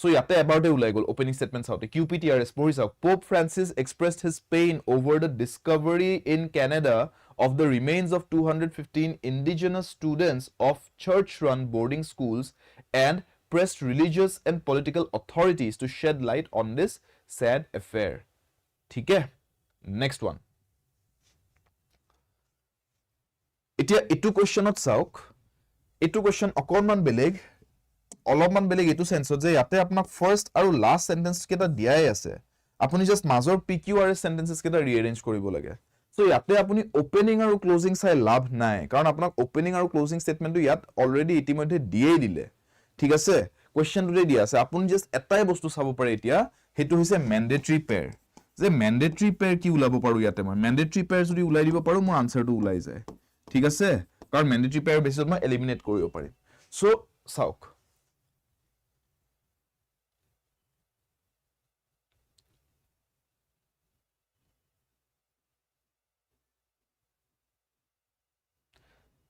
So ইয়াতে এবাৰতে ওলাই গ'ল opening statement চাওঁতে QPTRS পঢ়ি চাওক Pope Francis expressed his pain over the discovery in Canada of the remains of 215 indigenous students of church-run boarding schools and pressed religious and political authorities to shed light on this sad affair. ঠিক আছে? Next one. এতিয়া এটো কোৱেশ্চনত চাওক এটো question অকনমান বেলেগ অলপমান বেলেগ এটো সেন্সত যে ইয়াতে আপোনাক ফাৰ্স্ট আৰু লাষ্ট সেন্টেন্স কেটা দিয়াই আছে আপুনি জাস্ট মাজৰ PQRS সেন্টেন্সেস কেটা ৰিএৰেঞ্জ কৰিব লাগে সো ইয়াতে আপুনি ওপেনিং আৰু ক্লোজিং চাই লাভ নাই কাৰণ আপোনাক ওপেনিং আৰু ক্লোজিং স্টেটমেন্টটো ইয়াত অলৰেডি ইতিমধ্যে দিয়েই দিলে ঠিক আছে কোৱেশ্চনটোতে দিয়া আছে আপুনি জাস্ট এটাই বস্তু চাব পাৰে এতিয়া হেতু হৈছে ম্যান্ডেটৰী পেয়াৰ যে ম্যান্ডেটৰী পেয়াৰ কি উলাব পাৰো ইয়াতে মই ম্যান্ডেটৰী পেয়াৰ যদি উলাই দিব পাৰো মোৰ আনসাৰটো উলাই যায় ঠিক আছে কাৰণ ম্যান্ডেটৰী পেয়াৰ বেসিছত মই এলিমিনেট কৰিব পাৰিম সো চাওক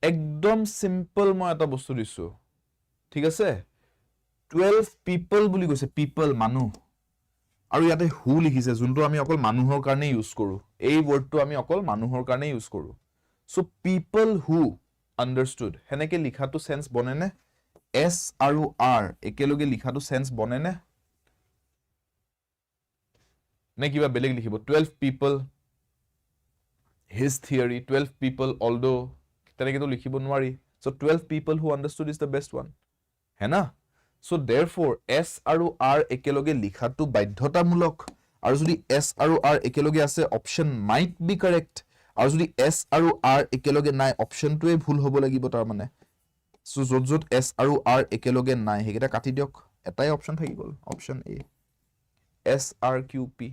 একদম সিম্পল মই এটা বস্তু দিছো ঠিক আছে 12 পিপল বুলি কৈছে পিপল মানুহ আৰু ইয়াতে হু লিখিছে যোনটো আমি অকল মানুহৰ কাৰণে ইউজ কৰো এই ওয়াৰ্ডটো আমি অকল মানুহৰ কাৰণে ইউজ কৰো সো পিপল হু আন্ডাৰস্টুড হেনেকে লিখাটো সেন্স বনে নে এস আৰু আৰ একেলগে লিখাটো সেন্স বনে নে নে কিবা বেলেগ লিখিব 12 পিপল his theory 12 people although তেনেকেতো লিখিব নোৱাৰি so 12 people who understood is the best one Hena so therefore s আৰু r একেলগে লিখাটো বাধ্যতামূলক আৰু যদি s আৰু r একেলগে আছে অপচন might be correct আৰু যদি s আৰু r একেলগে নাই অপচনটোৱে ভুল হ'ব লাগিব তাৰ মানে so যত s আৰু r একেলগে নাই হেকেটা কাটি দিয়ক এটাই অপচন থাকি গল option a s r q p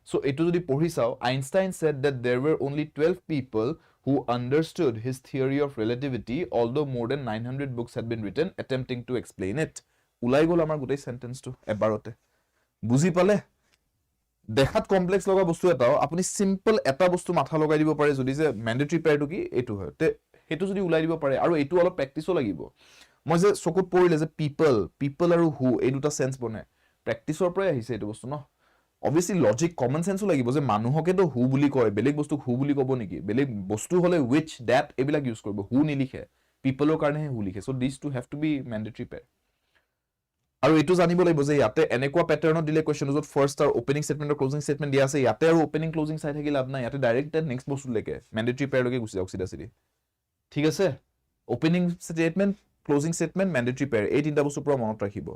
So eto jodi পঢ়ি চাও Einstein said that there were only 12 people who understood his theory of relativity although more than 900 books had been written attempting to explain it ulai gol amar gotei sentence to ebarote buzi pale দেখাত complex লগা বস্তু এটাও আপুনি simple এটা বস্তু মাথা লগাই দিব পাৰে যদি যে ম্যান্ডেটৰী পেয়াৰটো কি এটো হয় তে হেতু যদি উলাই দিব পাৰে আৰু এটো অলপ প্ৰেক্টিসও লাগিব মই যে চকুত পৰিলে যে পিপল আৰু হু এই দুটা সেন্স বনে প্ৰেক্টিসৰ পৰাই আহিছে এটো বস্তু ন obviously logic common sense লাগিব যে মানুহকে তো হু বুলি কয় বেলেগ বস্তু হু বুলি কব নেকি বেলেগ বস্তু হলে which that এবিলাক ইউজ কৰিব হু নিলিখে পিপলৰ কাৰণে হু লিখে so these two have to be mandatory pair আৰু এটো জানিব লাগিব যে ইয়াতে এনেকুৱা প্যাটাৰ্নত দিলে কোৱেশ্চন যত ফাৰ্স্ট আৰু ওপেনিং স্টেটমেন্ট আৰু ক্লোজিং স্টেটমেন্ট দিয়া আছে ইয়াতে আৰু ওপেনিং ক্লোজিং চাই থাকি লাভ নাই ইয়াতে ডাইৰেক্ট নেক্সট বস্তু লেকে mandatory pair লকে গুছি যাওক সিধা সিধি ঠিক আছে opening statement closing statement mandatory pair এই তিনটা বস্তু পুৰা মনত ৰাখিব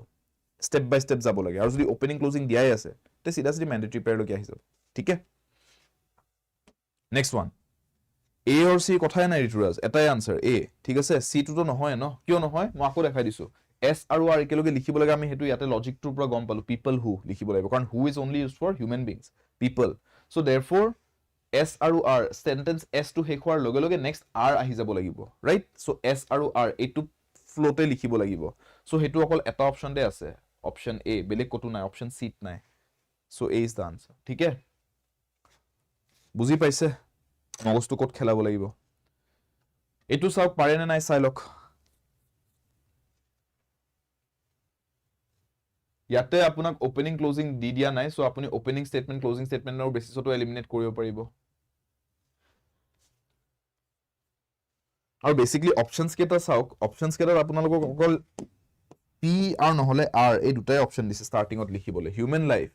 step by step যাব লাগে আৰু যদি ওপেনিং ক্লোজিং দিয়াই আছে তে সিধা সিধি mandatory pair লকে আহি যাব ঠিক আছে next one a or c কথাই নাই ৰিটুৰাজ এটাই আনসাৰ a ঠিক আছে c টো তো নহয় ন কিয় নহয় মই আকৌ দেখাই দিছো s আৰু r একেলগে লিখিব লাগে আমি হেতু ইয়াতে লজিকটোৰ পৰা গম পালো people who লিখিব লাগিব কাৰণ who is only used for human beings people so therefore s আৰু r sentence s to শেষ হোৱাৰ লগে লগে next r আহি যাব লাগিব ৰাইট so s আৰু r এটো ফ্লোতে লিখিব লাগিব so হেতু অকল এটা অপচনতে আছে অপচন a বেলেগ কতো নাই অপচন c নাই so a is the answer ঠিক আছে বুজি পাইছে মগজটো কত খেলাব লাগিব এটো চাওক পাৰে না নাই চাই লক ইয়াতে আপোনাক ওপেনিং ক্লোজিং দি দিয়া নাই সো আপুনি ওপেনিং স্টেটমেন্ট ক্লোজিং স্টেটমেন্টৰ বেসিছটো এলিমিনেট কৰিব পাৰিব আৰু বেসিক্যালি অপশনস কেটা চাওক অপশনস কেটাৰ আপোনালোকক অকল p আৰু নহলে r এই দুটাই অপশন দিছে স্টাৰ্টিংত লিখিবলৈ হিউম্যান লাইফ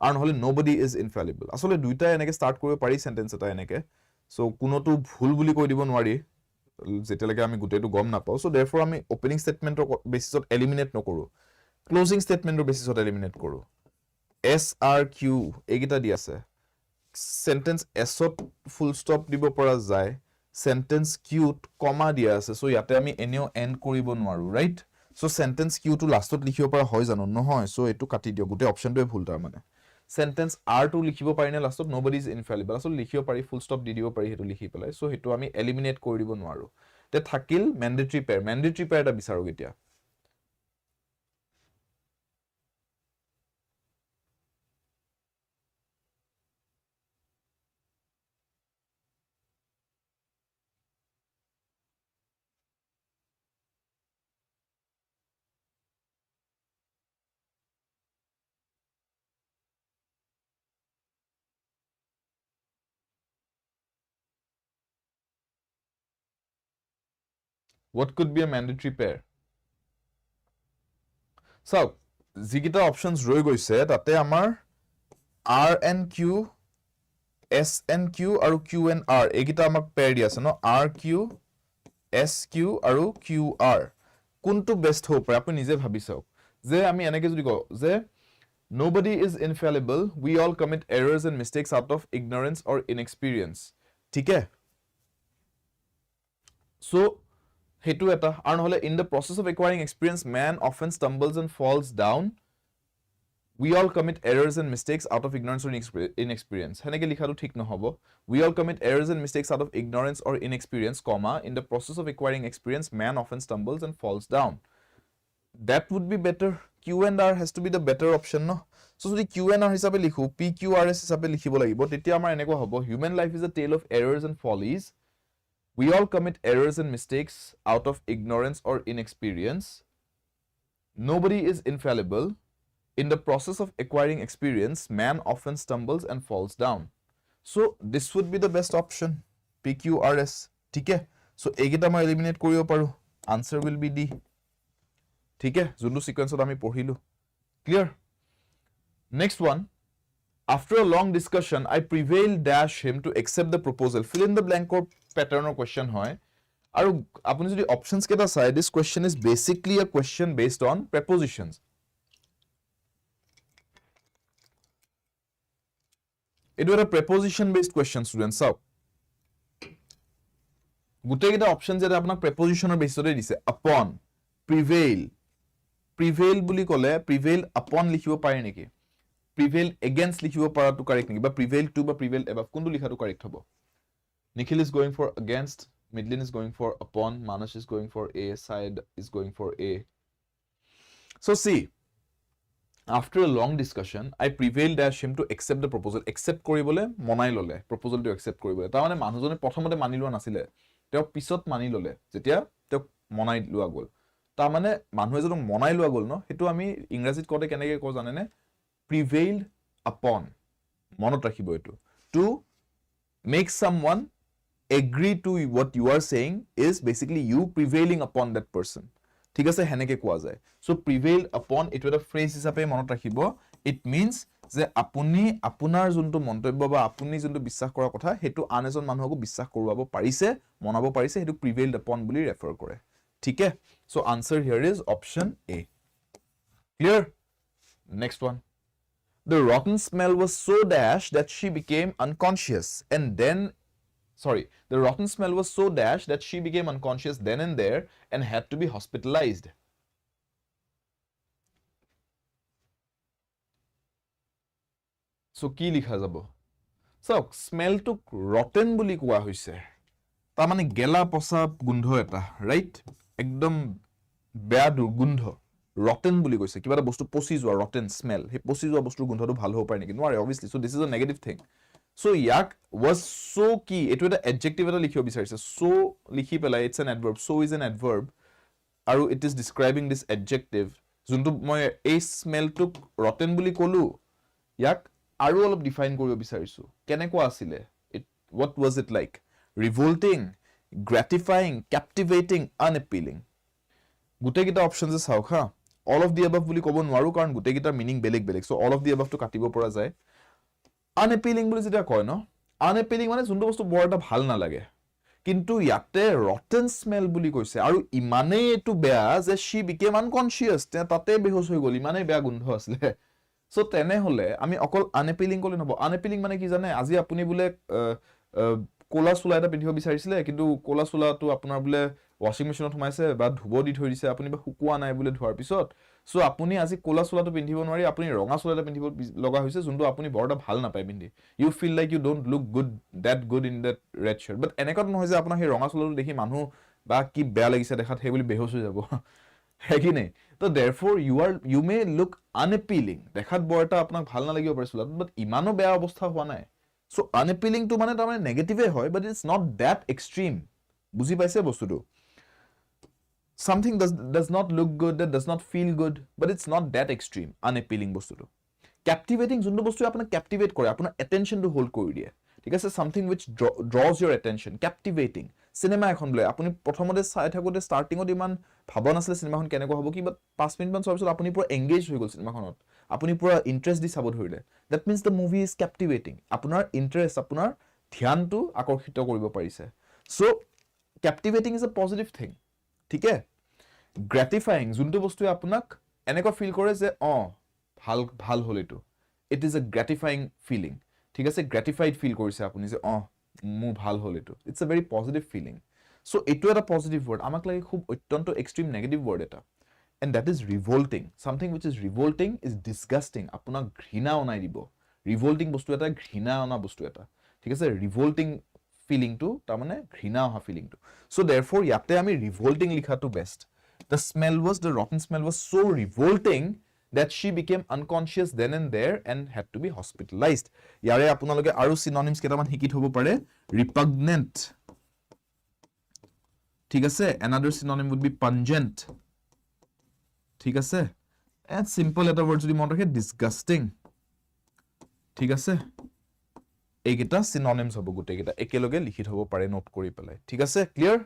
আৰু নহলে nobody is infallible আসলে দুইটাই এনেকে স্টাৰ্ট কৰিব পাৰি সেন্টেন্স এটা এনেকে সো কোনোটো ভুল বুলি কৈ দিব নোৱাৰি যেতিয়ালৈকে আমি গুটেটো গম নাপাও সো therefore আমি ওপেনিং স্টেটমেন্টৰ বেসিছত এলিমিনেট নকৰো ক্লোজিং স্টেটমেন্টৰ বেসিছত এলিমিনেট কৰো s r q এইগিটা দি আছে সেন্টেন্স s ত ফুল স্টপ দিব পৰা যায় সেন্টেন্স q ত কমা দিয়া আছে সো ইয়াতে আমি এনেও এন্ড কৰিব নোৱাৰো ৰাইট সো সেন্টেন্স q টো লাষ্টত লিখিব পৰা হয় জানো নহয় সো এটো কাটি দিও গুটে অপচনটোৱে ভুল তাৰ মানে সেন্টেন্স r টো লিখিব পাৰি না লাষ্টত nobody is infallible আসলে লিখিব পাৰি ফুল স্টপ দি দিব পাৰি হেতু লিখি পেলাই সো হেতু আমি এলিমিনেট কৰি দিব নোৱাৰো তে থাকিল mandatory pair এটা বিচাৰো এতিয়া What could be a mandatory pair? So, যিকেইটা options ৰৈ গৈছে তাতে আমাৰ R and Q, S and Q আৰু Q and R এইকেইটা আমাক pair দি আছে ন R Q, S Q আৰু Q R কোনটো বেষ্ট হ'ব পাৰে আপুনি নিজে ভাবি চাওক যে আমি এনেকৈ যদি কওঁ যে nobody is infallible, we all commit errors and mistakes out of ignorance or inexperience. ঠিক আছে? So, হেতু এটা আৰু নহলে in the process of acquiring experience, man often stumbles and falls down. We all commit errors and mistakes out of ignorance or inexperience. হেনেকে লিখাটো ঠিক নহব. We all commit errors and mistakes out of ignorance or inexperience, comma, in the process of acquiring experience, man often stumbles and falls down. That would be better. Q and R has to be the better option, no? So, যদি Q and R হিচাপে লিখো, PQRS হিচাপে লিখিব লাগিব, তেতিয়া আমাৰ এনেকুৱা হ'ব, human life is a tale of errors and follies. We all commit errors and mistakes out of ignorance or inexperience. Nobody is infallible. In the process of acquiring experience, man often stumbles and falls down. So, this would be the best option. PQRS. ঠিক আছে? So, এইকেইটা মই eliminate কৰিব পাৰো. Answer will be D. ঠিক আছে? যোনটো sequence আমি পঢ়িলো. Clear? Next one. After a long discussion, I prevailed dash him to accept the proposal. Fill in the blank pattern or question hoy. Aru apuni jodi options keta sai, this question is basically a question based on prepositions. It was a preposition based question, students. So, gutei kita options jeta apunak preposition or basis ore dise. Upon, prevail. Prevail buli kole, prevail upon likhibo pare neki. Prevail against likhibo parato correct neki ba prevail to ba prevail above kundu likhato correct hobo. Nikhil is going for against, Midlin is going for upon, Manas is going for A, Syed is going for A. So see, after a long discussion, I prevailed dash him to accept the proposal. Accept koribole monai lole, proposal to accept koribole. Ta mane manujone prothomote mani loa nasile, teo pisot mani lole, jetia teo monai loa gol. Ta mane manu ejono monai loa gol no, hetu ami ingrazit kote keneke ko janene prevailed upon. Monot rakhibo etu. To make someone agree to what you are saying is basically you prevailing upon that person. ঠিক আছে হেনেকে কোৱা যায়. So prevail upon এটো এটা phrase হিচাপে মনত ৰাখিব. It means যে আপুনি আপোনাৰ যোনটো মন্তব্য বা আপুনি যোনটো বিশ্বাস কৰা কথা হেতু আন এজন মানুহক বিশ্বাস কৰোৱাব পাৰিছে, মনাব পাৰিছে, হেতু prevailed upon বুলি ৰেফাৰ কৰে. ঠিক আছে? So answer here is option A. Clear? Next one. The rotten smell was so dash that she became unconscious and then the rotten smell was so dash that she became unconscious then and there and had to be hospitalized. So, ki likha jabo? So, smell to rotten buli kowa hoise. Ta mane gela posa gundho eta, right? Ekdom beya durgundho. Rotten buli koise. Kiba eta bostu posi joa rotten smell. He posi joa bostu gundho to bhalo hobo pare neki. Nware obviously. So, this is a negative thing. So, yak was so key. It was an adjective eta likhibo bicharise. So likhi pelai, it's an adverb. So is an adverb. Aru it is describing this adjective. Juntu moi a smell to rotten buli kolu. Yak aru olop define koribo bicharisu. Kenekwa asile? What was it like? Revolting, gratifying, captivating, unappealing. Gutei kita options is sauk ha. All of the above buli kobo nwaru karon gutei kita meaning beleg beleg. So all of the above to katibo pora jay. Unappealing বুলি যেটা কয় ন, unappealing মানে যোনটো বস্তু বৰ এটা ভাল না লাগে, কিন্তু ইয়াতে rotten smell বুলি কৈছে আৰু ইমানে এটো বেয়া যে she became unconscious, তাতে বেহুশ হৈ গলি, মানে বেয়া গোন্ধ আসলে। সো তেনে হলে আমি অকল unappealing কলি নহব। unappealing মানে কি জানে, আজি আপুনি বুলে কোলা চুলা এটা পিন্ধিব বিচাৰিছিলে, কিন্তু কোলা চুলাটো আপোনাৰ বুলে ওয়াশিং মেচিনত সোমাইছে বা ধুব দি থৈ দিছে, আপুনি বা শুকুৱা নাই বুলে ধোৱাৰ পিছত, সো আপুনি আজি কোলা চুলাটো পিন্ধিব নোৱাৰি, আপুনি ৰঙা চুলা এটা পিন্ধিব লগা হৈছে, যোনটো আপুনি বৰটা ভাল নাপায় পিন্ধি। You feel like you don't look good in that red shirt. But এনেকুৱা নহয় যে আপোনাৰ সেই ৰঙা চুলাটো দেখি মানুহ বা কি বেয়া লাগিছে দেখাত সেই বুলি বেহুশ হৈ যাব, হে কি নাই? তো therefore you may look unappealing, দেখাত বৰটা আপোনাক ভাল নালাগিব পাৰে চুলাটো, বাট ইমানো বেয়া অৱস্থা হোৱা নাই। সো unappealing to মানে তাৰমানে নেগেটিভে হয়, but it's not that extreme. বুজি পাইছে বস্তুটো? Something does not look good, that does not feel good, but it's not that extreme. Unappealing বস্তুটো। Captivating যোনটো বস্তু আপোনাক captivate কৰে, আপোনাৰ attention to hold কৰি দিয়ে। ঠিক আছে something which draws your attention captivating cinema এখন বলে আপুনি প্ৰথমতে চাই থাকোতে ষ্টাৰ্টিংত ইমান ভাবন আছিল সিনেমাখন কেনেকৈ হ'ব কি বাট 5 মিনিট মান চোৱাৰ পিছত আপুনি পুৰা এংগেজ হৈ গ'ল সিনেমাখনত আপুনি পুৰা ইন্টাৰেষ্ট দি চাব ধৰিলে that means the movie is captivating আপোনাৰ ইন্টাৰেষ্ট আপোনাৰ ধ্যানটো আকৰ্ষিত কৰিব পাৰিছে so captivating is a positive thing ঠিক আছে gratifying যোনটো বস্তুৱে আপোনাক এনেকৈ ফিল কৰে যে ভাল ভাল হ'ল এটো it is a gratifying feeling ঠিক আছে gratified feel কৰিছে আপুনি যে মোৰ ভাল হ'ল এটো it's a very positive feeling so এটো এটা positive word আমাক লাগে খুব অত্যন্ত extreme negative word এটা and that is revolting something which is revolting is disgusting আপোনাক ঘৃণা অনাই দিব revolting বস্তু এটা ঘৃণা অনা বস্তু এটা ঠিক আছে revolting feeling to তাৰ মানে ঘৃণা অহা feeling to so therefore ইয়াতে আমি revolting লিখাটো best the rotten smell was so revolting that she became unconscious then and there and had to be hospitalized yare apunaloke aru synonyms ketaman hiki thobo pare repugnant ঠিক আছে another synonym would be pungent ঠিক আছে and simple eta word jodi mon rakhe disgusting ঠিক আছে egeta synonyms hobo gute geta ekeloge likhi thobo pare note kori pelai ঠিক আছে clear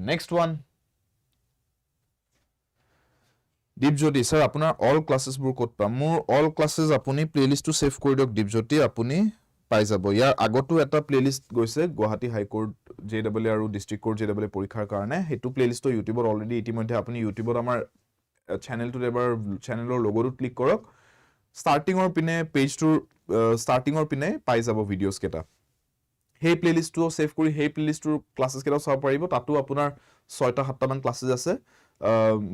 next one Deepjyoti sir apunar all classes bur kot pam mur all classes apuni playlist to save kori dok Deepjyoti apuni pai jabo yar agotu eta playlist goise Guwahati High Court JAA aru District Court JAA porikhar karone hetu playlist to YouTube already itimodhe apuni YouTube amar channel to ebar channel or logo to click korok starting or pine page to starting or pine pai jabo videos keta hey playlist to save kori hey playlist to classes keta sab paribo tatu apunar 6 ta 7 ta man classes ase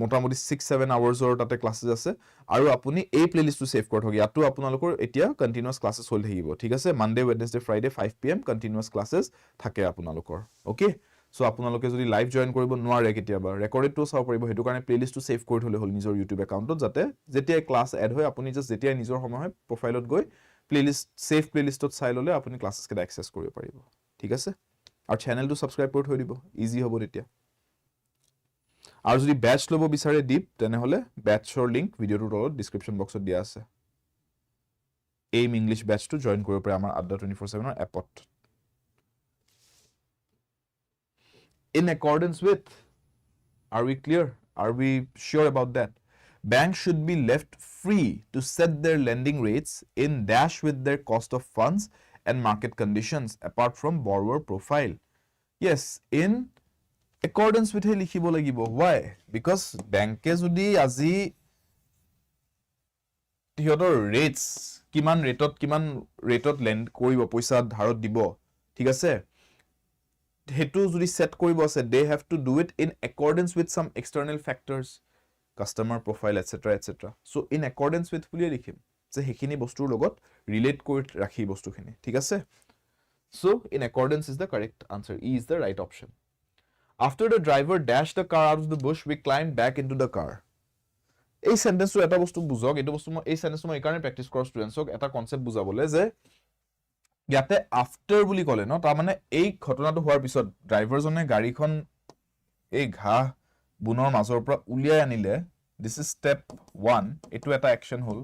মোটামুটি 6-7 hours or তাতে ক্লাसेস আছে আৰু আপুনি এই প্লেলিস্টটো save কৰি থক ইয়াতো আপোনালোকৰ এতিয়া কন্টিনিউয়াস ক্লাसेস চলি থাকিব ঠিক আছে Monday Wednesday Friday 5 pm continuous classes থাকে আপোনালোকৰ ওকে সো আপোনালোকে যদি লাইভ জয়েন কৰিব নোৱাৰে কেতিয়াবা ৰেকৰ্ডেডটো চাব পাৰিব হেতু কাৰণে প্লেলিস্টটো সেভ কৰি থলে হল নিজৰ ইউটিউব একাউন্টত যাতে যেতিয়া ক্লাস এড হয় আপুনি জাস্ট যেতিয়া নিজৰ সময় হয় প্ৰফাইলত গৈ প্লেলিস্ট সেভ প্লেলিস্টত চাই ললে আপুনি ক্লাसेস কেটা অ্যাক্সেস কৰিব পাৰিব ঠিক আছে আৰু চেনেলটো সাবস্ক্ৰাইব কৰি থৈ দিব ইজি হ'ব তেতিয়া আৰু যদি ব্যাচ লব বিচাৰে ডিপ তেনে হলে ব্যাচৰ লিংক ভিডিওটোৰ তলত ডেসক্ৰিপচন বক্সত দিয়া আছে AIM English batch to join কৰিব পাৰে আমাৰ আড্ডা 24/7 ৰ এপত in accordance with are we clear are we sure about that banks should be left free to set their lending rates in dash with their cost of funds and market conditions apart from borrower profile yes in accordance with he likhibo lagibo why because bank e jodi aji tihotor rates kiman rateot lend koribo paisa dharot dibo thik ase hetu jodi set koribo ase they have to do it in accordance with some external factors customer profile etc so in accordance with buli likhim je hekhini bostur logot relate kori rakhi bostu khini thik ase so in accordance is the correct answer E is the right option After the driver dashed the car out of the bush, we climbed back into the car. এই সেন্টেন্সটো এটা বস্তু বুঝক এটো বস্তু এই সেন্টেন্সটো মই একাৰণে প্ৰ্যাকটিস কৰা ষ্টুডেন্টছক এটা concept বুজাবলে যে ইয়াতে আফটাৰ বুলি কলে ন তাৰ মানে এই ঘটনাটো হোৱাৰ পিছত ড্ৰাইভাৰজনে গাড়ীখন এই ঘাহ বুনৰ মাজৰ পৰা উলিয়াই আনিলে দিস ইজ স্টেপ 1 এটো এটা অ্যাকশন হল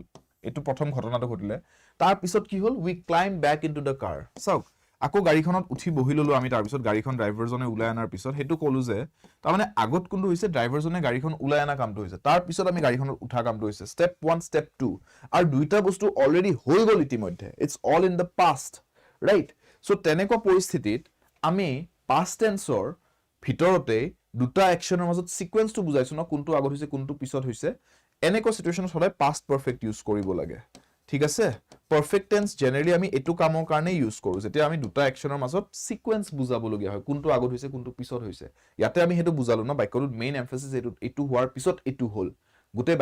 এটো প্ৰথম ঘটনাটো ঘটিলে তাৰ পিছত কি হল we climbed back into the car চাওক আকো গাড়ীখনত উঠি বহি ললো আমি তাৰ পিছত গাড়ীখন ড্ৰাইভাৰজনে উলাই আনাৰ পিছত হেতু কলো যে তাৰ মানে আগত কোনটো হৈছে ড্ৰাইভাৰজনে গাড়ীখন উলাই আনা কামটো হৈছে তাৰ পিছত আমি গাড়ীখনত উঠা কামটো হৈছে স্টেপ 1 স্টেপ 2 আৰু দুইটা বস্তু অলৰেডি হৈ গল ইতিমধ্যে it's all in the past right so তেনেকুৱা পৰিস্থিতিত আমি পাষ্ট টেন্সৰ ভিতৰতে দুটা অ্যাকশনৰ মাজত সিকোয়েন্সটো বুজাইছো ন কোনটো আগত হৈছে কোনটো পিছত হৈছে এনেকুৱা সিচুৱেচনত সদায় পাষ্ট পাৰফেক্ট ইউজ কৰিব লাগে ঠিক আছে পাৰফেক্ট টেন্স জেনাৰেলি আমি এটো কামৰ কাৰণে ইউজ কৰো যেতিয়া আমি দুটা অ্যাকশনৰ মাজত সিকোয়েন্স বুজাব লগিয়া হয় কোনটো আগত হৈছে কোনটো পিছত হৈছে ইয়াতে আমি হেতু বুজালো ন বাক্যটোৰ মেইন এমফাসিস এটো হোৱাৰ পিছত এটো হল গুটে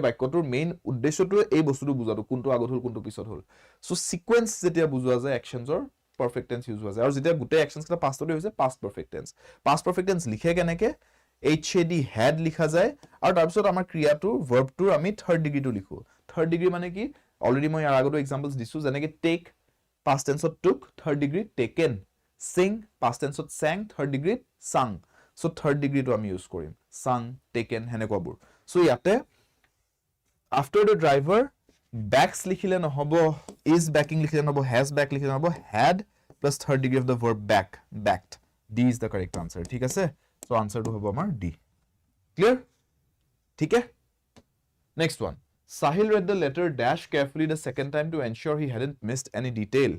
বাক্যটোৰ মেইন উদ্দেশ্যটো এই বস্তুটো বুজাটো কোনটো আগত হল কোনটো পিছত হল সো সিকোয়েন্স যেতিয়া বুজোৱা যায় অ্যাকশনছৰ পাৰফেক্ট টেন্স ইউজ হোৱা যায় আৰু যেতিয়া গুটে অ্যাকশনছ কা পাষ্টতে হৈছে পাষ্ট পাৰফেক্ট টেন্স লিখে কেনেকে had had লিখা যায় আৰু তাৰ পিছত আমাৰ ক্ৰিয়াটো ভাৰ্বটো আমি থাৰ্ড ডিগ্ৰীটো লিখো থাৰ্ড ডিগ্ৰী মানে কি অলৰেডি মই ইয়াৰ আগতো এক্সাম্পলস দিছো যেনেকে tech past tense of took third degree taken sing past tense of sang third degree sung so third degree to আমি ইউজ কৰিম sung taken হেনেকুৱাবোৰ so ইয়াতে after the driver backs লিখিলে নহব, is backing লিখিলে নহব, has back লিখিলে নহব, had plus third degree of the verb back, backed. D is the correct answer. ঠিক আছে? So answer to হ'ব আমাৰ D. Clear? ঠিক আছে? Next one. Sahil read the letter dash carefully the second time to ensure he hadn't missed any detail.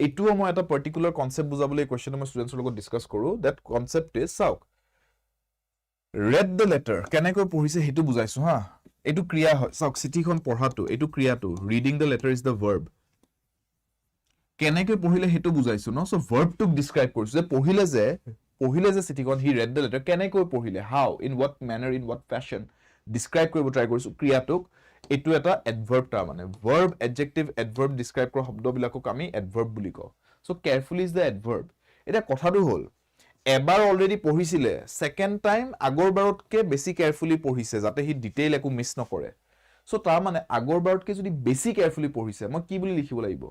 Etu মই এটা particular concept বুজাবলৈ এই question মই students লগত discuss কৰো. That concept is চাওক. Read the letter. কেনেকৈ পঢ়িছে হেতু বুজাইছো হা. এটো ক্ৰিয়া হয়। চাওক চিঠিখন পঢ়াটো, এটো ক্ৰিয়াটো. Reading the letter is the verb. কেনেকৈ পঢ়িলে হেতু বুজাইছো ন? So verb টোক describe কৰিছো যে পঢ়িলে যে চিঠিখন he read the letter কেনেকৈ পঢ়িলে, how, in what manner, in what fashion describe কৰিব try কৰিছো ক্ৰিয়াটোক। এটো এটা adverb তাৰ মানে verb, adjective, adverb describe কৰা শব্দবিলাকক আমি adverb বুলি কওঁ। So carefully is the adverb. এটা কথাটো হ'ল এবাৰ অলৰেডি পঢ়িছিলে, সেকেন্ড টাইম আগৰবাৰতকে বেছি কেয়াৰফুলি পঢ়িছে যাতে হি ডিটেইল একো মিস নকৰে। সো তাৰ মানে আগৰবাৰতকে যদি বেছি কেয়াৰফুলি পঢ়িছে, মই কি বুলি লিখিব লাগিব?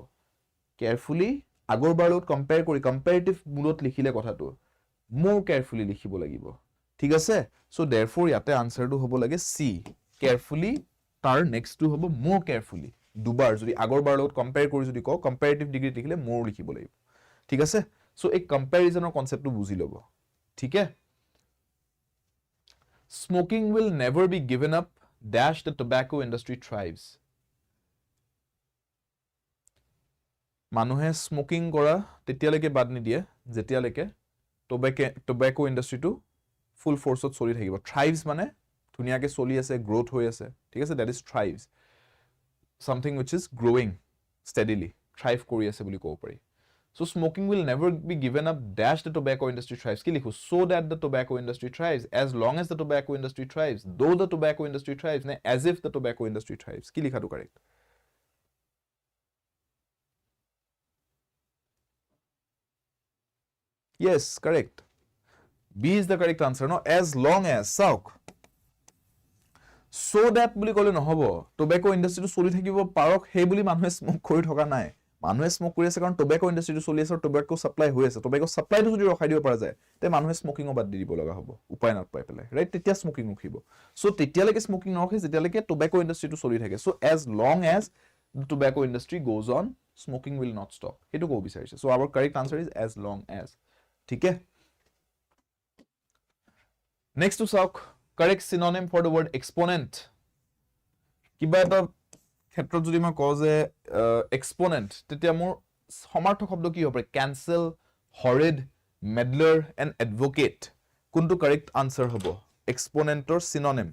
কেয়াৰফুলি আগৰবাৰত কম্পেয়াৰ কৰি কম্পেৰেটিভ মুডত লিখিলে কথাটো more carefully লিখিব লাগিব। ঠিক আছে? সো therefore ইয়াতে আনসাৰটো হ'ব লাগে C, carefully তাৰ নেক্সটটো হ'ব more carefully। দুবাৰ যদি আগৰবাৰৰ লগত কম্পেয়াৰ কৰি যদি কও কম্পেৰেটিভ ডিগ্ৰী লিখিলে more লিখিব লাগিব। ঠিক আছে? সো এই কম্পেৰিজনৰ কনসেপ্টটো বুজি লব। ঠিক আছে? Smoking will never be given up dash the tobacco industry thrives. মানুহে স্মোকিং কৰা তেতিয়ালৈকে বাদ নিদিয়ে যেতিয়ালৈকে tobacco industry to full force ত চলি থাকিব। thrives মানে ধুনিয়াকে চলি আছে, growth হৈ আছে। ঠিক আছে? that is thrives, something which is growing steadily, thrive কৰি আছে বুলি ক'ব পাৰি। So smoking will never be given up dash the tobacco industry thrives. কি লিখো? So that the tobacco industry thrives, as long as the tobacco industry thrives, though the tobacco industry thrives, নে as if the tobacco industry thrives? কি লিখাটো correct? Yes, correct. B is the correct answer, no? As long as, চাওক so that বুলি ক'লে নহব, tobacco industry টো চলি থাকিব পাৰক সেই বুলি মানুহে স্মোক কৰি থকা নাই। মানুহে স্মোক কৰি আছে কাৰণ tobacco industry টো চলি আছে আৰু tobacco supply হৈ আছে। tobacco supply টো যদি ৰখাই দিব পৰা যায় তে মানুহে স্মোকিং বাদ দি দিব লগা হ'ব উপায় নাপাই পেলাই, ৰাইট? তেতিয়া স্মোকিং উঠিব। সো তেতিয়ালৈকে স্মোকিং নৰখে যেতিয়ালৈকে tobacco industry টো চলি থাকে। So as long as the tobacco industry goes on, smoking will not stop. সেইটো ক'ব বিচাৰিছে। So our correct answer is as long as. ঠিক আছে? Next to চাওক, correct synonym for the word exponent. কিবা এটা ক্ষেত্ৰত যদি মই কওঁ যে exponent, তেতিয়া মোৰ সমাৰ্থক শব্দ কি হ'ব? cancel, horrid, meddler and advocate. কোনটো correct answer হ'ব? exponentor synonym.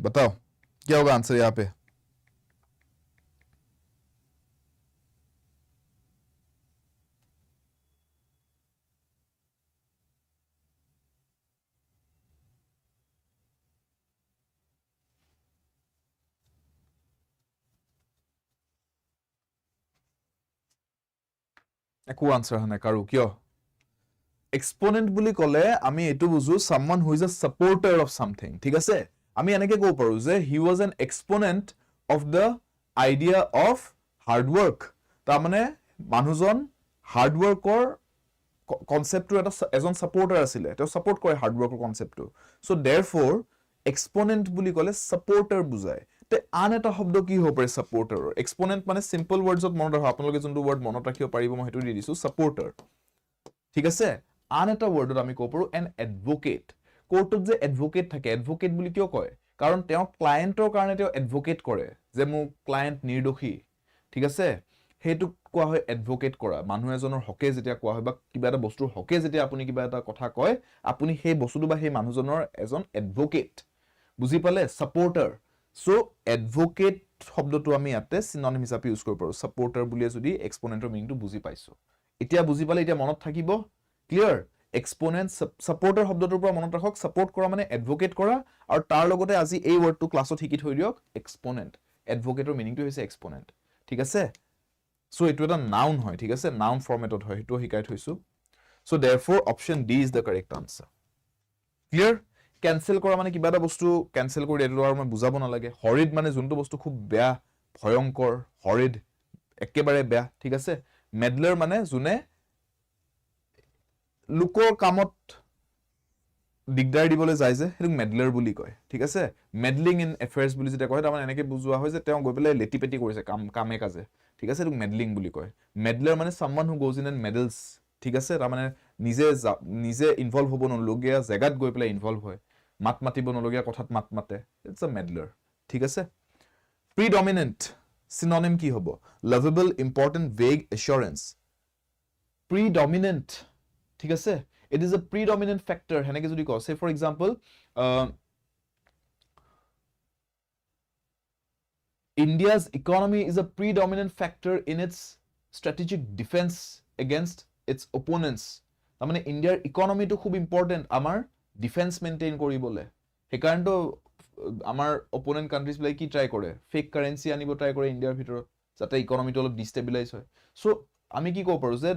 बताओ क्या होगा आंसर यहाँ पे? একো আনসাৰ হা নাই কাৰো, কিয়? এক্সপোনেন্ট বুলি ক'লে আমি এটো বুজো someone who is a supporter of something। ঠিক আছে? আমি এনেকে ক'ব পাৰো যে he was an exponent of the idea of hard work। তাৰ মানে মানুহজন হাৰ্ড ৱৰ্কৰ কনসেপ্টটো এটা এজন সাপোৰ্টাৰ আছিলে, তেওঁ সাপোৰ্ট কৰে হাৰ্ড ৱৰ্কৰ কনসেপ্টটো। সো therefore এক্সপোনেন্ট বুলি ক'লে সাপোৰ্টাৰ বুজায়। তে আন এটা শব্দ কি হ'ব পাৰে সাপোৰ্টাৰৰ? এক্সপোনেন্ট মানে সিম্পল ওয়াৰ্ডছত মনত ৰাখক, আপোনালোকে যোনটো ওয়াৰ্ড মনত ৰাখিব পাৰিব মই হেতু দি দিছো সাপোৰ্টাৰ। ঠিক আছে? আন এটা ওয়াৰ্ডত আমি ক'ব পাৰো এন এডভোকেট। কোৰ্টত যে এডভোকেট থাকে, এডভোকেট বুলি কিয় কয়? কাৰণ তেওঁ ক্লায়েন্টৰ কাৰণে তেওঁ এডভোকেট কৰে যে মোৰ ক্লায়েন্ট নিৰ্দোষী। ঠিক আছে? হেতু কোৱা হয় এডভোকেট কৰা। মানুহ এজনৰ হকে যেতিয়া কোৱা হয় বা কিবা এটা বস্তুৰ হকে যেতিয়া আপুনি কিবা এটা কথা কয়, আপুনি সেই বস্তুটো বা সেই মানুহজনৰ এজন এডভোকেট। বুজি পালে? সাপোৰ্টাৰ। সো এডভোকেট শব্দটো আমি ইয়াতে সিনোনিম হিচাপে ইউজ কৰিব পাৰো। সাপোৰ্টাৰ বুলি যদি এক্সপোনেন্টৰ মিনিংটো বুজি পাইছো। এতিয়া বুজি পালে, এতিয়া মনত থাকিব। ক্লিয়াৰ? এক্সপোনেন্ট সাপোৰ্টাৰ শব্দটোৰ পৰা মনত ৰাখক, সাপোৰ্ট কৰা মানে এডভোকেট কৰা, আৰু তাৰ লগতে আজি এই ওয়াৰ্ডটো ক্লাছত শিকি থৈ দিয়ক এক্সপোনেন্ট। এডভোকেটৰ মিনিংটো হৈছে এক্সপোনেন্ট। ঠিক আছে? সো এটো এটা নাউন হয়। ঠিক আছে? নাউন ফৰ্মেটত হয়, হেতু শিকাই থৈছো। So therefore option D is the correct answer. Clear? Cancel কৰা মানে কিবা এটা বস্তু কেনসেল কৰি দিলো আৰু মই বুজাব নালাগে। হৰিড মানে যোনটো বস্তু খুব বেয়া, ভয়ংকৰ, হৰিড, একেবাৰে বেয়া ঠিক আছে মেডলাৰ মানে যোনে লোকৰ কামত দিগদাৰ দিবলৈ যায় যে হেতু মেডলাৰ বুলি কয় ঠিক আছে মেডলিং ইন এফেয়াৰ্স বুলি যেটা কয় তাৰমানে এনেকে বুজোৱা হয় যে তেওঁ গৈ পেলাই লেটিপেটি কৰিছে কামে কাজে ঠিক আছে হেতু মেডলিং বুলি কয় মেডলাৰ মানে someone who goes in and meddles ঠিক আছে তাৰমানে নিজে ইনভলভ হ'ব নলগীয়া জায়গাত গৈ পেলাই ইনভলভ হয় মাত মাতিব নলগীয়া কথাত মাত মাতে ইটস আ মেডলাৰ ঠিক আছে প্ৰিডমিনেন্ট সিনোনিম কি হ'ব লাভেবল ইম্পৰ্টেন্ট ভেগ এশ্যোৰেন্স প্ৰিডমিনেন্ট ঠিক আছে it is a predominant factor heneke jodi ko say for example India's economy is a predominant factor in its strategic defense against its opponents tamane India's economy to khub important amar defense maintain koribole hekarn to amar opponent countries like ki try kore fake currency anibo try kore India bhitor jate economy to destabilize hoy so ami ki ko paru je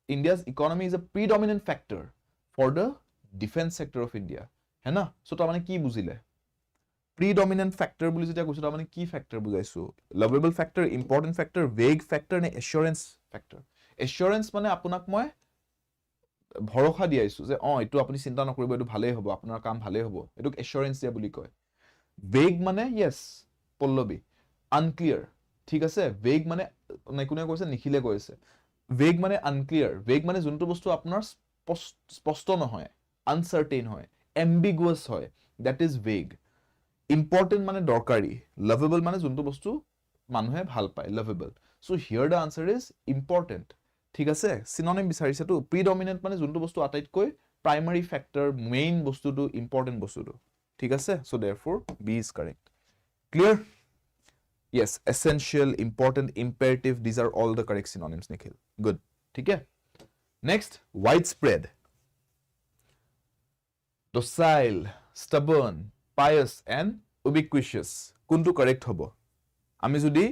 India's economy is a predominant factor for the defense sector of India है ना so ta mane ki bujile predominant factor buli jeta koisu ta mane ki factor bujaisu lovable factor important factor vague factor ne assurance factor assurance mane apunak moi bhorokha diaisu je etu apuni chinta nokoribo etu bhale hobo apunar kaam bhale hobo etu assurance dia buli koy vague mane yes pollobi unclear ঠিক আছে vague mane naikune koise nikhile koise vague মানে unclear vague মানে যোনটো বস্তু আপোনাৰ স্পষ্ট নহয় uncertain হয় ambiguous হয় that is vague important মানে দৰকাৰী lovable মানে যোনটো বস্তু মানুহে ভাল পায় lovable so here the answer is important ঠিক আছে synonym বিচাৰিছে তো predominant মানে যোনটো বস্তু আটাইতকৈ primary factor main বস্তুটো important বস্তুটো ঠিক আছে so therefore B is correct clear yes essential important imperative these are all the correct synonyms Nikhil good ठीक है next widespread docile stubborn pious and ubiquitous কোনটো correct হবো আমি যদি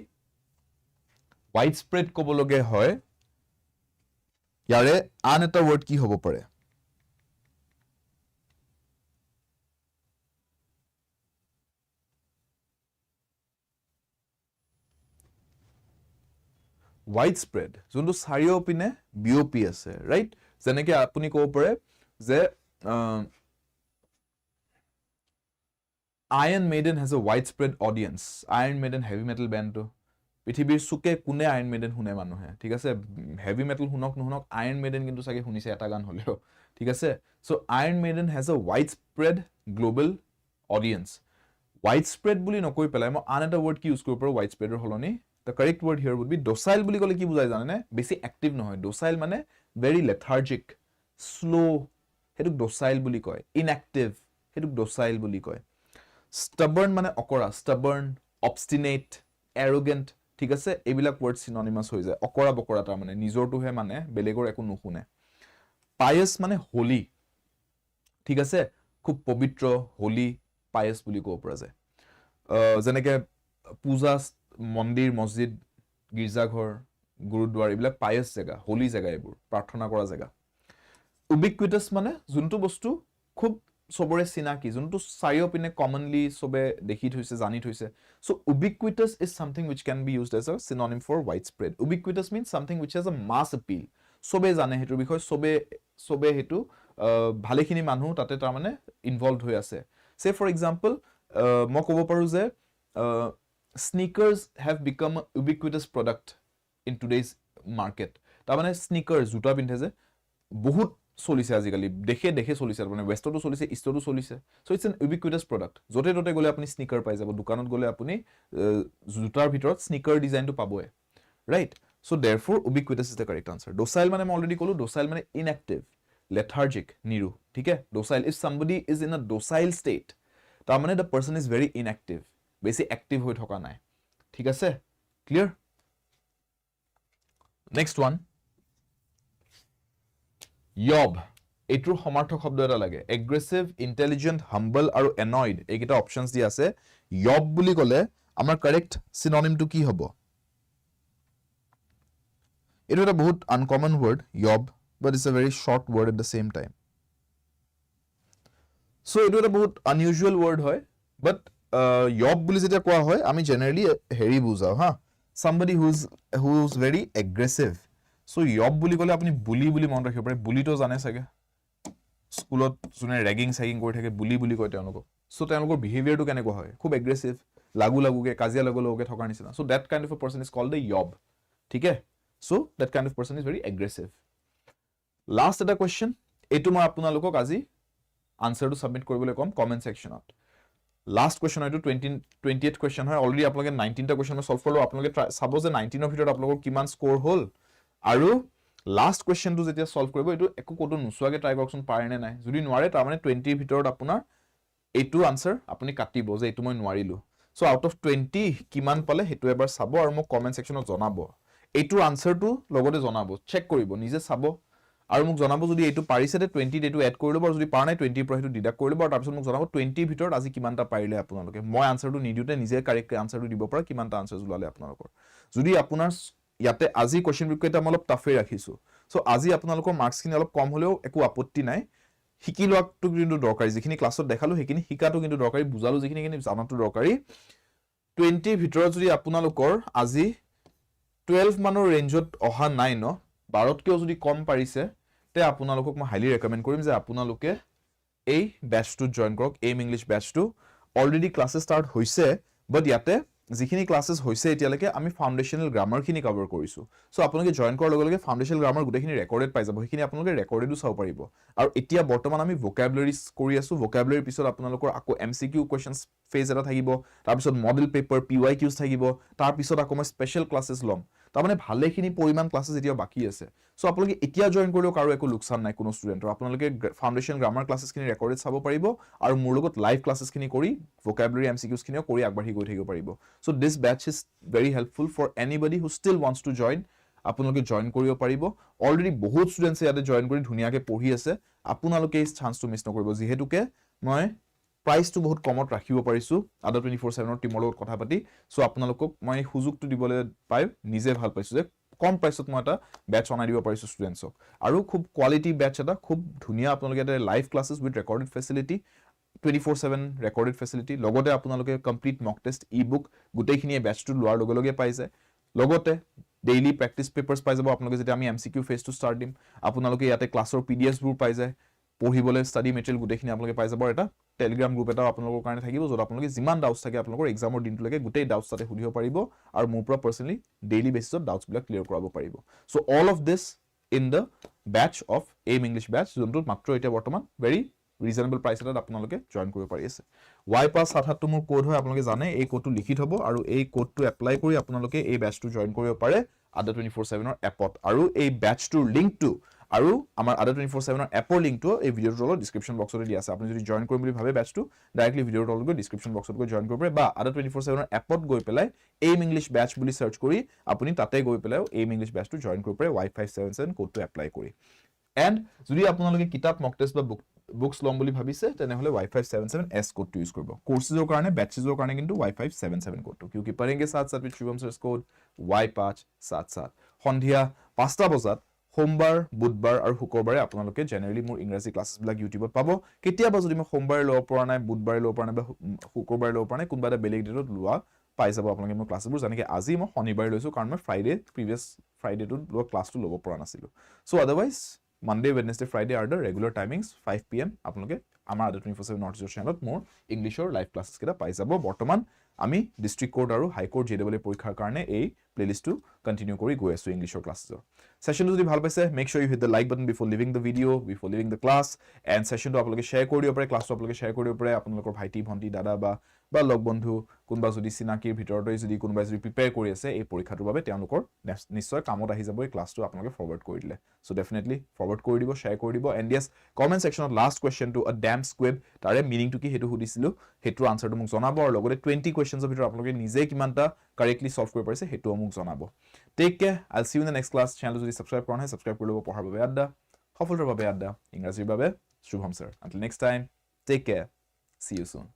widespread কবলগে হয় ইয়াৰে আন এটা word কি হবো পাৰে widespread যোনটো চাৰিও পিনে বিওপি আছে ৰাইট যেনেকে আপুনি ক'ব পাৰে যে Iron Maiden has a widespread audience Iron Maiden heavy metal band to পৃথিৱীৰ সুকে কোনে Iron Maiden শুনে মানুহে ঠিক আছে heavy metal শুনক নহনক Iron Maiden কিন্তু সাকে শুনিছে এটা গান হলেও ঠিক আছে so Iron Maiden has a widespread global audience widespread বুলি নকৈ পেলাই মই আন এটা word কি ইউজ কৰিব পাৰো widespread ৰ হলনি the correct word here would be docile বুলি কলে কি বুজাই জানে নে বেছি active নহয় docile মানে very lethargic slow Hetuk docile বুলি কয় inactive হেতুক docile বুলি কয় stubborn মানে অকৰা stubborn obstinate arrogant ঠিক আছে এইবিলাক word synonymous হৈ যায় অকৰা বকৰা তাৰ মানে নিজৰটোহে মানে বেলেগৰ একো নুশুনে pious মানে holy ঠিক আছে খুব পবিত্ৰ holy pious বুলি ক'ব পৰা যায় যেনেকে পূজা মন্দিৰ মছজিদ গিৰ্জাঘৰ গুৰুদ্বাৰ এইবিলাক পায়াস জায়গা হোলি জায়গা এইবোৰ প্ৰাৰ্থনা কৰা জায়গা ubiquitous মানে যোনটো বস্তু খুব সবৰে চিনাকি যোনটো চাৰিও পিনে কমনলি সবে দেখি থৈছে জানি থৈছে so ubiquitous is something which can be used as a synonym for widespread ubiquitous means something which has a mass appeal সবে জানে হেতুৰ বিষয় সবে হেতু ভালেখিনি মানুহ তাতে তাৰ মানে ইনভলভড হৈ আছে say for example মই ক'ব পাৰো যে sneakers have become a ubiquitous product in today's market ta mane sneakers juta pinthe je bahut solise ajikali dekhe solise mane west to solise east to solise so it's an ubiquitous product jote tote gole apni sneaker pai jabo dukanot gole apni jutar bhitorot sneaker design to paboe right so therefore ubiquitous is the correct answer docile mane I already kolu docile mane inactive lethargic niru thik hai docile if somebody is in a docile state ta mane the person is very inactive বেছি active হৈ থকা নাই ঠিক আছে clear next one ইয়ব এটোৰ সমাৰ্থক শব্দ এটা লাগে এগ্ৰেছিভ ইন্টেলিজেন্ট হাম্বল আৰু এনয়েড এইকেইটা অপশনস দি আছে ইয়ব বুলি কলে আমাৰ কাৰেক্ট সিনোনিমটো কি হ'ব এটো এটা বহুত আনকমন ওয়ার্ড ইয়ব but it's a very short word at the same time so এটো এটা বহুত আনইউজুয়াল ওয়ার্ড হয় বাট ইয়ব বুলি যেতিয়া কোৱা হয় আমি জেনাৰেলি হেৰি বুজাও হা somebody who's very aggressive. So yob বুলি ক'লে আপুনি বুলি মন ৰাখিব পাৰে বুলি তো জানে সাগে স্কুলত জুনে ৰেগিং সাগিং কৰি থাকে বুলি কয় তেওঁলোকক সো তেওঁলোকৰ বিহেভিয়াৰটো কেনেকুৱা হয় খুব এগ্ৰেছিভ লাগুকে কাজিয়া লগকে থকাৰ নিচিনা so that kind of a person is called a yob ঠিক আছে so that kind of person is very aggressive last এটা question এটো মই আপোনালোকক আজি আনসাৰটো সাবমিট কৰিবলৈ কম কমেন্ট সেকশনত last question হয়তো 28th question হয় অলৰেডি আপোনালোকে 19টা question মই সলভ কৰিলো আপোনালোকে চাব যে 19 ৰ ভিতৰত আপোনালোকৰ কিমান স্কোৰ হ'ল আৰু লাষ্ট কোৱেশ্চনটো যেতিয়া সলভ কৰিব এটো একো কোটো নুসুৱাগে ট্ৰাই কৰকচোন পাৰে নে নাই যদি নোৱাৰে তাৰ মানে 20 ৰ ভিতৰত আপোনাৰ এটো আনসাৰ আপুনি কাটিব যে এটো মই নোৱাৰিলো সো আউট অফ 20 কিমান পালে হেতু এবাৰ চাব আৰু মোক কমেন্ট সেকশনত জনাব এটো আনসাৰটো লগতে জনাব চেক কৰিব নিজে চাব আৰু মোক জনাব যদি এটো পাৰিছে তে 20 এটো এড কৰি লব আৰু যদি পাৰা নাই 20 ৰ পৰা হেতু ডিডাক্ট কৰি লব আৰু তাৰপিছত মোক জনাব 20 ৰ ভিতৰত আজি কিমানটা পাৰিলে আপোনালোকে মই আনসাৰটো নিদিউতে নিজে কাৰেক্ট আনসাৰটো দিব পৰা কিমানটা আনসাৰ জুলালে আপোনালোকৰ যদি আপোনাৰ ইয়াতে আজি কোৱেশ্চন বিকটা মই অলপ টাফে ৰাখিছো সো আজি আপোনালোকৰ মাৰ্কস খিনি অলপ কম হলেও একো আপত্তি নাই শিকি লোৱাটো কিন্তু দৰকাৰি যিখিনি ক্লাছত দেখালো হেখিনি শিকাটো কিন্তু দৰকাৰি বুজালো যিখিনি জানাটো দৰকাৰি 20 ভিতৰত যদি আপোনালোকৰ আজি 12 মানৰ ৰেঞ্জত অহা নাই ন 12 কেও যদি কম পাৰিছে তে আপোনালোকক মই হাইলি ৰেকমেন্ড কৰিম যে আপোনালোকে এই ব্যাচটো জয়েন কৰক AIM English ব্যাচটো অলৰেডি ক্লাसेস ষ্টাৰ্ট হৈছে বাট ইয়াতে যিখিনি ক্লাसेস হৈছে এতিয়ালৈকে আমি ফাউন্ডেশনাল গ্ৰামাৰ খিনি কভাৰ কৰিছো সো আপোনালোকে জয়েন কৰাৰ লগে লগে ফাউন্ডেশনাল গ্ৰামাৰ গুটেখিনি ৰেকৰ্ডেড পাই যাব হেখিনি আপোনালোকে ৰেকৰ্ডেডও চাব পাৰিব আৰু এতিয়া বৰ্তমান আমি ভোকাবুলাৰিজ কৰি আছো ভোকাবুলাৰিৰ পিছত আপোনালোকৰ আকৌ MCQ কোৱেশ্চনছ ফেজ এটা থাকিব তাৰ পিছত মডেল পেপাৰ PYQs থাকিব তাৰ পিছত আকৌ মই স্পেশাল ক্লাसेস লম তাৰ মানে ভালেখিনি পৰিমাণ ক্লাছেস এতিয়া বাকি আছে সো আপোনালোকে এতিয়া জয়েন কৰিলেও কাৰো একো লোকসান নাই কোনো ষ্টুডেন্টৰ আপোনালোকে ফাউন্ডেশন গ্ৰামাৰ ক্লাছেস খিনি ৰেকৰ্ডেড চাব পাৰিব আৰু মোৰ লগত লাইভ ক্লাছেস খিনি কৰি ভোকাবুলাৰি MCQs খিনিও কৰি আগবাঢ়ি গৈ থাকিব পাৰিব so this batch is very helpful for anybody who still wants to join আপোনালোকে জয়েন কৰিব পাৰিব অলৰেডি বহুত ষ্টুডেন্টস ইয়াতে জয়েন কৰি ধুনিয়াকে পঢ়ি আছে আপোনালোকে এই চান্সটো মিছ নকৰিব যিহেতুকে মই প্ৰাইসটো বহুত কমত ৰাখিব পাৰিছো আদা 24/7 ৰ টিমৰ লগত কথা পাতি সো আপোনালোকক মই সুযোগটো দিবলৈ পাই নিজে ভাল পাইছো যে কম প্ৰাইসত মই এটা ব্যাচ অনাই দিব পাৰিছো ষ্টুডেন্টসক আৰু খুব কোৱালিটি ব্যাচ এটা খুব ধুনিয়া আপোনালোকে এটা live classes with recorded facility 24/7 recorded facility লগতে আপোনালোকে কমপ্লিট মক টেষ্ট ই-বুক গুটেইখিনি ব্যাচটো লোৱাৰ লগে লগে পাই যায় লগতে ডেইলি প্ৰেক্টিস পেপাৰস পাই যাব আপোনালোকে যেতিয়া আমি MCQ ফেজ টু ষ্টাৰ্ট দিম আপোনালোকে ইয়াতে ক্লাছৰ PDFs বোৰ পাই যায় পঢ়িবলৈ ষ্টাডি মেটেৰিয়েল গুটেইখিনি আপোনালোকে পাই যাব এটা টেলিগ্ৰাম গ্ৰুপ এটা আপোনালোকৰ কাৰণে থাকিব যত আপোনালোকে যিমান ডাউটস থাকে আপোনালোকৰ এক্সামৰ দিনটোলৈকে গুটেই ডাউটস তাতে সুধিব পাৰিব আৰু মোৰ পৰা পাৰ্সোনালি ডেইলি বেসিছত ডাউটস বিলাক ক্লিয়াৰ কৰাব পাৰিব so all of this in the batch of AIM English batch যোনটো মাত্ৰ এতিয়া বৰ্তমান ভেৰি ৰিজনেবল প্ৰাইস এটাত আপোনালোকে জয়েন কৰিব পাৰি আছে Y577 টো মোৰ কোড হয় আপোনালোকে জানে এই কোডটো লিখি থব আৰু এই কোডটো এপ্লাই কৰি আপোনালোকে এই ব্যাচটো জয়েন কৰিব পাৰে আদা 24/7 ৰ এপত আৰু এই ব্যাচটোৰ লিংকটো আৰু আমাৰ আদা 24/7 ৰ এপৰ লিংকটো এই ভিডিওৰ তলত ডেসক্ৰিপচন বক্সতে দিয়া আছে আপুনি যদি জয়েন কৰিম বুলি ভাবে ব্যাচটো ডাইৰেক্টলি ভিডিওৰ তলত গৈ ডেসক্ৰিপচন বক্সত গৈ জয়েন কৰিব পাৰে বা আদা 24/7 ৰ এপত গৈ পেলাই AIM English ব্যাচ বুলি সাৰ্চ কৰি আপুনি তাতে গৈ পেলাই AIM English ব্যাচটো জয়েন কৰিব পাৰে Y577 কোডটো এপ্লাই কৰি এন্ড যদি আপোনালোকে কিতাপ মক টেষ্ট বা বুকস লম বুলি ভাবিছে তেনেহলে Y577S কোডটো ইউজ কৰিব কোৰ্সেছৰ কাৰণে ব্যাচেছৰ কাৰণে কিন্তু Y577 কোডটো क्योंकि पढ़ेंगे साथ साथ विद शुभम सर's कोड Y577 সন্ধিয়া 5টা বজাত সোমবাৰ বুধবাৰ আৰু শুক্ৰবাৰে আপোনালোকে জেনাৰেলি মোৰ ইংৰাজী ক্লাसेस বিলাক ইউটিউবত পাব কেতিয়াবা যদি মই সোমবাৰে লব পৰা নাই বুধবাৰে লব পৰা নাই বা শুক্ৰবাৰে লব পৰা নাই কোনবা এটা বেলেগ ডেটত লোৱা পাই যাব আপোনালোকে মোৰ ক্লাছেছবোৰ জানেকে আজি মই শনিবাৰে লৈছো কাৰণ মই ফ্ৰাইডে প্ৰিভিয়াস ফ্ৰাইডেটো লোৱা ক্লাছটো লব পৰা নাছিলো so otherwise Monday, Wednesday, Friday are the regular timings 5 PM আপোনালোকে আমাৰ আদা 24/7 নৰ্থ ইষ্ট চেনেলত মোৰ ইংলিশৰ লাইভ ক্লাছেস কেটা পাই যাব বৰ্তমান আমি ডিস্ট্ৰিক্ট কোৰ্ট আৰু হাই কোৰ্ট JAA পৰীক্ষাৰ কাৰণে এই প্লেলিষ্টটো কন্টিনিউ কৰি গৈ আছো ইংলিশৰ ক্লাছেছৰ সেশনটো যদি ভাল পাইছে make sure you hit the like button before leaving the video before leaving the class and সেশনটো আপোনালোকে শেয়াৰ কৰি দিব পাৰে ক্লাছটো আপোনালোকে শেয়াৰ কৰি দিব পাৰে আপোনালোকৰ ভাইটি ভন্টি দাদা বা লগ বন্ধু কোনবা যদি চিনাকিৰ ভিতৰতে যদি কোনবা যদি প্ৰিপেয়াৰ কৰি আছে এই পৰীক্ষাটোৰ বাবে তেওঁলোকৰ নিশ্চয় কামত আহি যাব এই ক্লাছটো আপোনালোকে ফৰৱাৰ্ড কৰি দিলে সো ডেফিনেটলি ফৰৱাৰ্ড কৰি দিব শেয়াৰ কৰি দিব এন্ড yes কমেন্ট সেকশনত last question to a damp squib তাৰে মিনিংটো কি হেতু সুধিছিলো হেতু আনসাৰটো মোক জনাব আৰু লগতে 20 কোৱেশ্চনছৰ ভিতৰত আপোনালোকে নিজে কিমানটা কাৰেক্টলি সলভ কৰিব পাৰিছে হেতু মোক জনাব take care I'll see you in the next class channel যদি সাবস্ক্ৰাইব কৰা নাই সাবস্ক্ৰাইব কৰি লব পঢ়াৰ বাবে আড্ডা সফলতাৰ বাবে আড্ডা ইংৰাজীৰ বাবে Shubham sir until next time take care see you soon